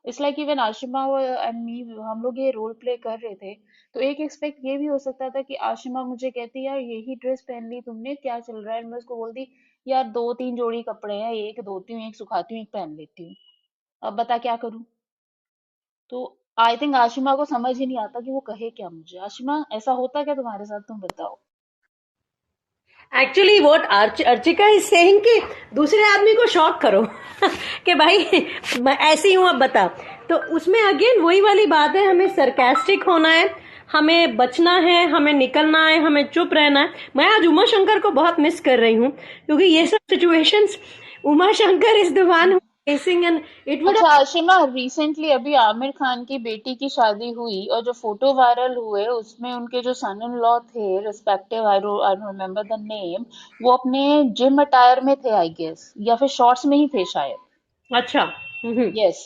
S3: It's like even Ashima and me, हम लोग ये रोल प्ले कर रहे थे, तो एक एक्सपेक्ट ये भी हो सकता था कि आशिमा मुझे कहती यार यही ड्रेस पहन ली तुमने, क्या चल रहा है, मैं उसको बोलती यार दो तीन जोड़ी कपड़े हैं, एक धोती हूँ एक सुखाती हूँ एक पहन लेती हूँ, अब बता क्या करूँ. तो आई थिंक आशिमा को समझ ही नहीं आता कि वो कहे क्या मुझे. आशिमा, ऐसा होता क्या तुम्हारे साथ, तुम बताओ.
S1: Actually what Archika is saying कि दूसरे आदमी को शॉक करो कि भाई मैं ऐसी हूं अब बता. तो उसमें अगेन वही वाली बात है, हमें सरकास्टिक होना है, हमें बचना है, हमें निकलना है, हमें चुप रहना है. मैं आज उमा शंकर को बहुत मिस कर रही हूँ क्योंकि ये सब situations Uma Shankar is the one facing and it would.
S3: अच्छा आशिमा, रिसेंटली अभी आमिर खान की बेटी की शादी हुई और जो फोटो वायरल हुए उसमें उनके जो सन इन लॉ थे respective, I don't remember the name, वो अपने जिम अटायर में थे आई गेस, या फिर शॉर्ट्स में ही थे शायद.
S1: अच्छा.
S3: यस.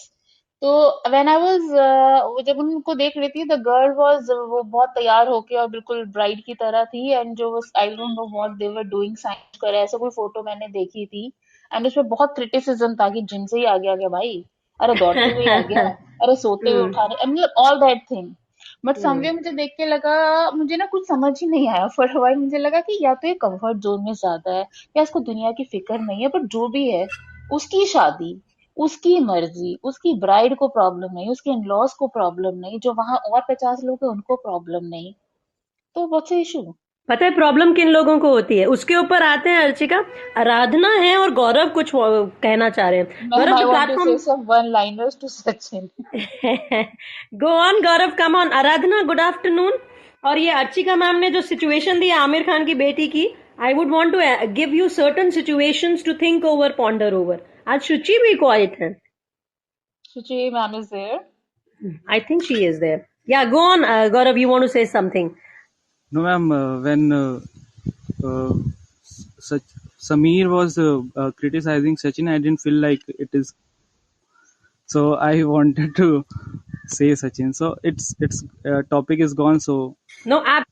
S3: तो व्हेन आई वाज, जब उनको देख रही थी, द गर्ल वाज, वो बहुत तैयार होके और बिल्कुल ब्राइड की तरह थी, एंड जो आई don't know what they were doing, science कर ऐसा कोई फोटो मैंने देखी थी. एंड उसमें बहुत क्रिटिसिज्म था कि जिम से ही आ गया क्या भाई, अरे दौड़ते हुए ही आ गया, अरे सोते हुए उठा रहे, मतलब all that thing. But someway मुझे देख के लगा, मुझे ना कुछ समझ ही नहीं आया फॉर व्हाइल. मुझे लगा कि या तो ये कंफर्ट जोन में ज्यादा है या इसको दुनिया की फिक्र नहीं है, बट जो भी है उसकी शादी, उसकी मर्जी, उसकी ब्राइड को प्रॉब्लम नहीं, उसके इन-लॉज को प्रॉब्लम नहीं, जो वहां और 50 लोग हैं उनको प्रॉब्लम नहीं, तो व्हाट्स द इशू.
S1: पता है प्रॉब्लम किन लोगों को होती है, उसके ऊपर आते हैं अर्चिका. आराधना है और गौरव कुछ कहना चाह रहे हैं.
S3: Ma'am,
S1: Gaurav
S3: I
S1: the
S3: want to say
S1: platform.
S3: Some one liners to Sachin.
S1: Go on Gaurav, come on. Aradhana, good afternoon. और ये अर्चिका मैम ने जो सिचुएशन दी आमिर खान की बेटी की, I would want to give you certain situations to think over, ponder over. आज शुचि भी quite है.
S3: Suchi ma'am is there.
S1: I think she is there. Yeah go on Gaurav, you want to say something.
S6: No, ma'am. When such Sameer was criticizing Sachin, I didn't feel like it is. So I wanted to say Sachin. So it's topic is gone. So
S1: no आप.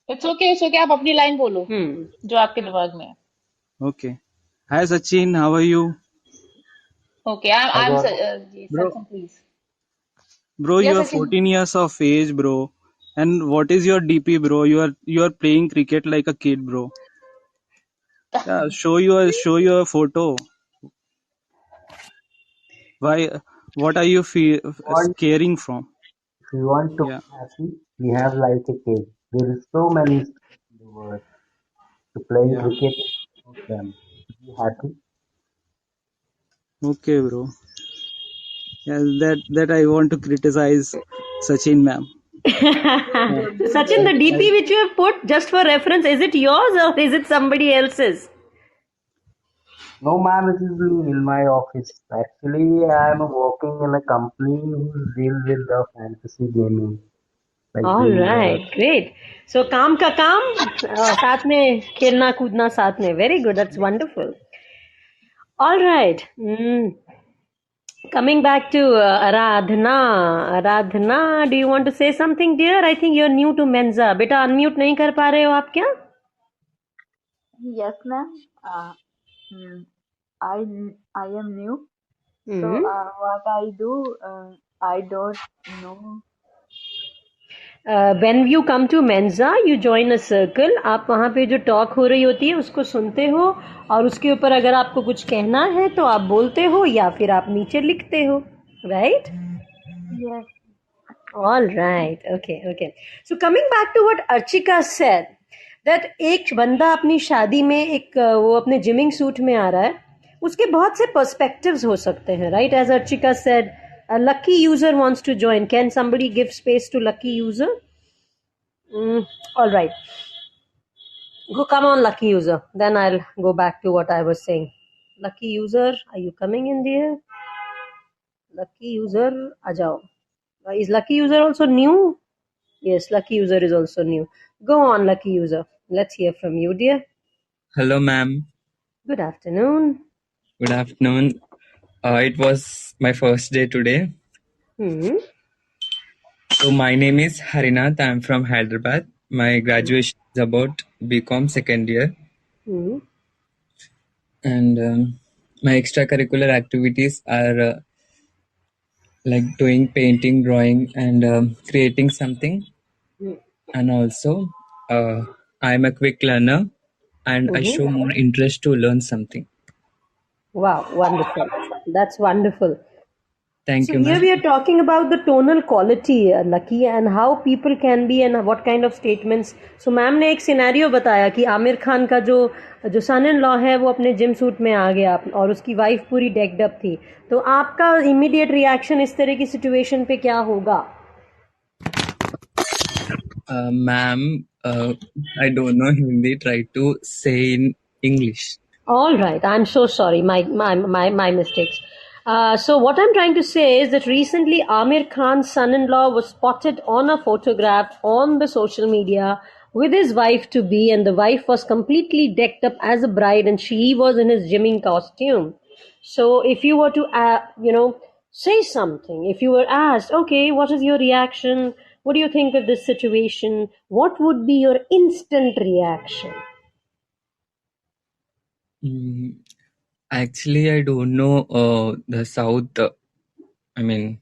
S3: It's okay, आप अपनी line बोलो जो आपके दिमाग में है.
S6: okay. Hi Sachin, how are you,
S3: okay, I am
S7: Gaurav.
S6: bro?
S3: Sachin please.
S6: Bro, you
S3: yes
S6: are
S3: Sachin.
S6: 14 years of age, bro. And what is your DP, bro? You are playing cricket like a kid, bro. Yeah, show your photo. Why? What are you
S7: Want
S6: scaring from?
S7: If you want to
S6: Yeah,
S7: be happy, we have like a kid. There is so many sports in the world. To playing
S6: yeah.
S7: cricket is one of them. Be happy.
S6: Okay, bro. Yeah, that I want to criticize Sachin, ma'am. Yeah.
S1: So Sachin, the DP which you have put, just for reference, is it yours or is it somebody else's?
S7: No, ma'am, it is in my office. Actually, I am working in a company who deals with the fantasy gaming. Like
S1: All
S7: doing
S1: right, great. So काम का काम, साथ में खेलना कूदना साथ में. Very good, that's wonderful. All right. Coming back to Aradhana. Aradhana, do you want to say something, dear? I think you're new to Mensa. बेटा unmute नहीं कर पा रहे हो आप क्या?
S9: Yes, ma'am. Mm, I I am new, so
S1: Hmm.
S9: what I do, I don't know.
S1: When you come to Mensa, you join a circle. आप वहाँ पे जो टॉक हो रही होती है उसको सुनते हो और उसके ऊपर अगर आपको कुछ कहना है तो आप बोलते हो या फिर आप नीचे लिखते हो, right?
S9: Yes,
S1: All right. Okay. Okay. So coming back to what Archika said, that एक बंदा अपनी शादी में एक वो अपने जिमिंग सूट में आ रहा है, उसके बहुत से पर्सपेक्टिव्स हो सकते हैं, right? As Archika said, a lucky user wants to join. Can somebody give space to lucky user? All right. Go, come on, lucky user. Then I'll go back to what I was saying. Lucky user, are you coming in there? Lucky user, आ जाओ. Is lucky user also new? Yes, lucky user is also new. Go on, lucky user. Let's hear from you, dear.
S10: Hello, ma'am.
S1: Good afternoon.
S10: Good afternoon. It was my first day today.
S1: Hmm.
S10: So my name is Harinath. I'm from Hyderabad. My graduation is about BCom second year,
S1: Hmm.
S10: and my extracurricular activities are like doing painting, drawing, and creating something. And also, I'm a quick learner, and I
S1: Hmm.
S10: show more interest to learn something.
S1: Wow, wonderful. That's wonderful.
S10: Thank
S1: So
S10: you,
S1: here
S10: ma'am.
S1: we are talking about the tonal quality, Lucky, and how people can be and what kind of statements. So ma'am ने एक scenario बताया कि आमिर खान का जो जो सन in law है वो अपने जिम सूट में आ गया और उसकी वाइफ पूरी डेक्ड अप थी. तो आपका इमीडिएट रिएक्शन इस तरह की सिचुएशन पे क्या होगा?
S10: Ma'am, I don't know Hindi. Try to say in English.
S1: All right, I'm so sorry. My mistakes. So what I'm trying to say is that recently Amir Khan's son-in-law was spotted on a photograph on the social media with his wife to be, and the wife was completely decked up as a bride, and she was in his gymming costume. So if you were to, say something, if you were asked, okay, what is your reaction? What do you think of this situation? What would be your instant reaction?
S10: Mm, Actually, I don't know the South. I mean,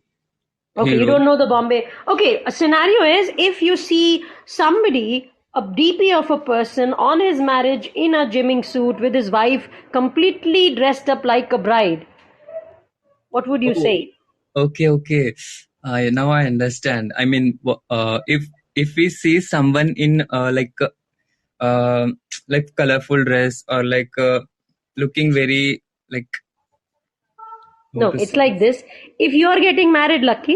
S1: Okay, you
S10: heroes.
S1: don't know the Bombay. Okay, a scenario is if you see somebody, a DP of a person on his marriage in a gymming suit with his wife completely dressed up like a bride, what would you
S10: Oh,
S1: say?
S10: okay, okay. Now I understand. I mean, if we see someone in uh, like colorful dress or like looking very like how
S1: No,
S10: to
S1: it's
S10: say.
S1: like this. If you are getting married, Lucky,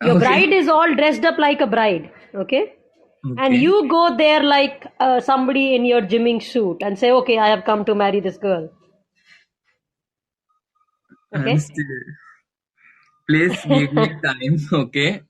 S1: your
S10: Okay,
S1: bride is all dressed up like a bride, okay? And
S10: okay.
S1: you go there like somebody in your gymming suit and say, okay, I have come to marry this girl,
S10: I'm
S1: okay?
S10: still. Please give me time. Okay.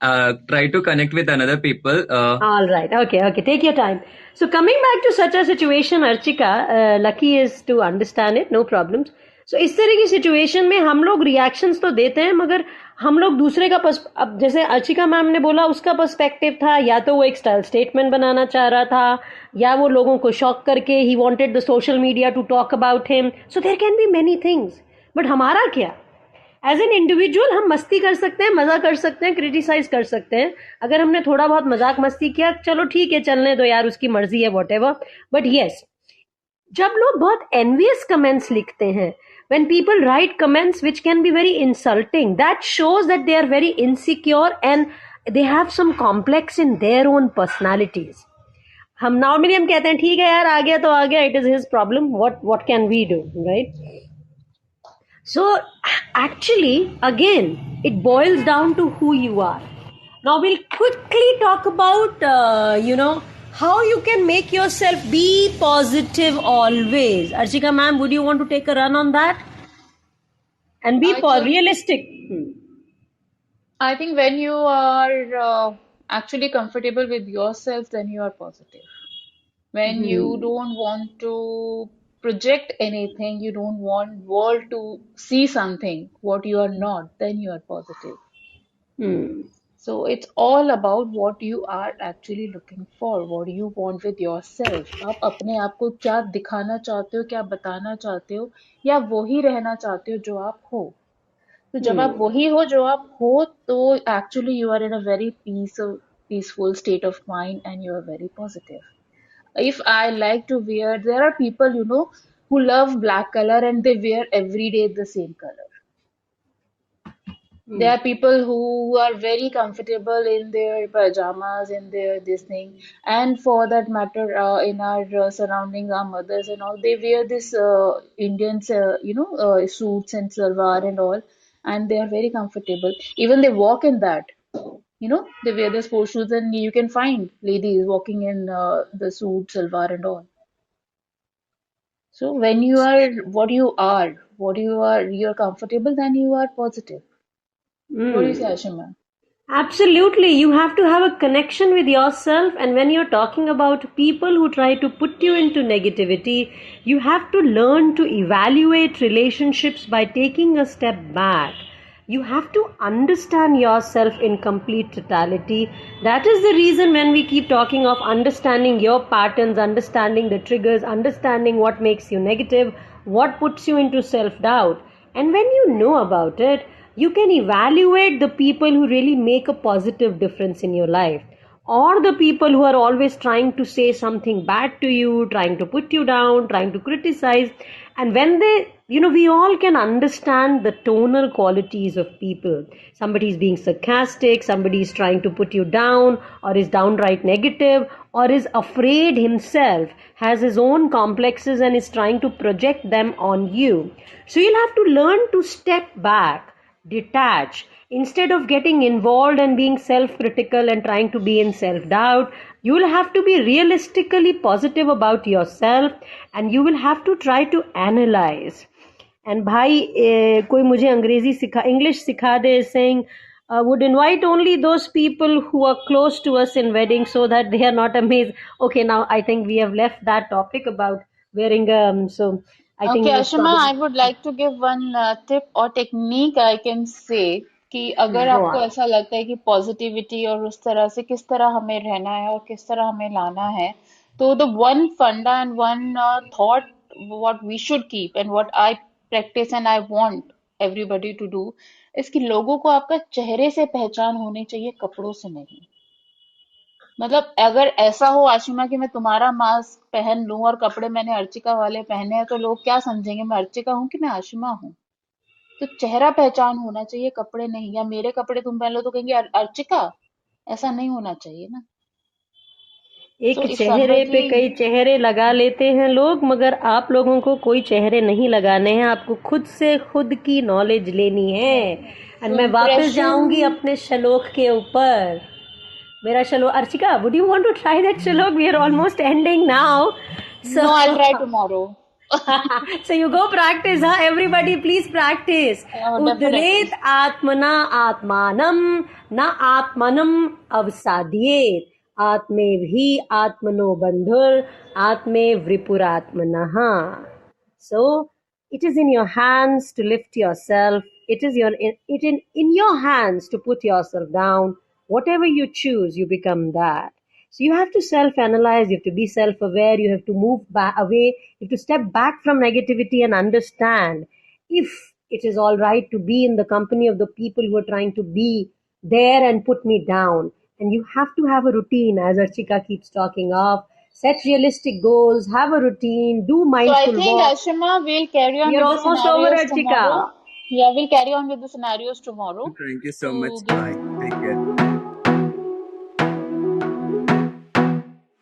S10: Try to connect with another people.
S1: All right. Okay. Okay. Take your time. So coming back to such a situation, Archika, lucky is to understand it. No problems. So इस तरह की situation में हम लोग reactions तो देते हैं मगर हम लोग दूसरे का अब जैसे अर्चिका मैम ने बोला उसका पर्सपेक्टिव था या तो वो एक स्टाइल स्टेटमेंट बनाना चाह रहा था या वो लोगों को शॉक करके ही wanted the social media to talk about him so there can be many things but हमारा क्या एज एन इंडिविजुअल हम मस्ती कर सकते हैं मजा कर सकते हैं क्रिटिसाइज कर सकते हैं अगर हमने थोड़ा बहुत मजाक मस्ती किया चलो ठीक है चलने दो यार उसकी मर्जी है वॉट एवर बट येस जब लोग बहुत एनवियस कमेंट्स लिखते हैं when people write comments which can be very insulting that shows that they are very insecure and they have some complex in their own personalities हम normally हम कहते हैं ठीक है यार आ गया तो आ गया it is his problem what can we do right So, actually, again, it boils down to who you are. Now, we'll quickly talk about, how you can make yourself be positive always. Archika ma'am, would you want to take a run on that? And be
S3: I think
S1: realistic.
S3: I think when you are actually comfortable with yourself, then you are positive. When you don't want to project anything, you don't want world to see something what you are not, then you are positive. So it's all about what you are actually looking for, what you want with yourself. आप अपने आप को क्या दिखाना चाहते हो, क्या बताना चाहते हो, या वही रहना चाहते हो जो आप हो. तो जब आप वही हो जो आप हो, तो actually you are in a very peaceful state of mind and you are very positive. If I like to wear, there are people, who love black color and they wear every day the same color. There are people who are very comfortable in their pajamas, in their this thing, and for that matter, in our surrounding, our mothers and all, they wear this Indians, suits and salwar and all, and they are very comfortable. Even they walk in that, they wear the sports shoes, and you can find ladies walking in the suit, salwar and all. So when you are you're comfortable, then you are positive. What do you say, Ashima?
S1: Absolutely. You have to have a connection with yourself. And when you're talking about people who try to put you into negativity, you have to learn to evaluate relationships by taking a step back. You have to understand yourself in complete totality. That is the reason when we keep talking of understanding your patterns, understanding the triggers, understanding what makes you negative, what puts you into self-doubt. And when you know about it, you can evaluate the people who really make a positive difference in your life, or the people who are always trying to say something bad to you, trying to put you down, trying to criticize. And when we all can understand the tonal qualities of people. Somebody is being sarcastic, somebody is trying to put you down, or is downright negative, or is afraid himself, has his own complexes and is trying to project them on you. So you'll have to learn to step back, detach. Instead of getting involved and being self-critical and trying to be in self-doubt, you will have to be realistically positive about yourself, and you will have to try to analyze. And भाई कोई मुझे English सिखा दे, saying would invite only those people who are close to us in weddings so that they are not amazed. Okay, now I think we have left that topic about wearing so I think
S3: Okay,
S1: most
S3: Ashima, I
S1: probably
S3: would like to give one tip or technique I can say कि अगर
S1: go
S3: आपको
S1: on.
S3: ऐसा लगता है कि positivity और उस तरह से किस तरह हमें रहना है और किस तरह हमें लाना है, तो the one funda and one thought what we should keep and what I practice and I want everybody to do is कि लोगों को आपका चेहरे से पहचान होनी चाहिए, कपड़ों से नहीं. मतलब अगर ऐसा हो आशिमा कि मैं तुम्हारा मास्क पहन लूं और कपड़े मैंने अर्चिका वाले पहने हैं, तो लोग क्या समझेंगे, मैं अर्चिका हूं कि मैं आशिमा हूं. तो चेहरा पहचान होना चाहिए, कपड़े नहीं. या मेरे कपड़े तुम पहन लो तो कहेंगे अर्चिका. ऐसा नहीं होना चाहिए ना.
S1: एक
S3: So if
S1: चेहरे पे
S3: somebody,
S1: कई चेहरे लगा लेते हैं लोग, मगर आप लोगों को कोई चेहरे नहीं लगाने हैं. आपको खुद से खुद की नॉलेज लेनी है. एंड
S3: so
S1: मैं वापस जाऊंगी
S3: impression,
S1: अपने श्लोक के ऊपर. मेरा श्लोक, Archika, would you want to try that श्लोक? We are almost ending now. So
S3: no, I'll try tomorrow.
S1: so you go practice, huh? Everybody please practice.
S3: Definitely.
S1: उद्रेत आत्मना आत्मानम न आत्मनम अवसाद्येत आत्मेव हि आत्मनो बंधुर आत्मेव रिपुरात्मनः. So it is in your hands to lift yourself. It is in your hands to put yourself down. Whatever you choose, you become that. So you have to self-analyze, you have to be self-aware, you have to move back away, you have to step back from negativity and understand if it is all right to be in the company of the people who are trying to be there and put me down. And you have to have a routine, as Archika keeps talking of. Set realistic goals, have a routine, do
S3: So I
S1: mindful
S3: think
S1: walks.
S3: Ashima, we'll carry on
S1: We are
S3: with the
S1: almost over,
S3: scenarios tomorrow.
S1: Archika.
S3: Yeah, we'll carry on with the scenarios tomorrow
S10: Thank you so much.
S3: to give.
S10: Bye. Take care.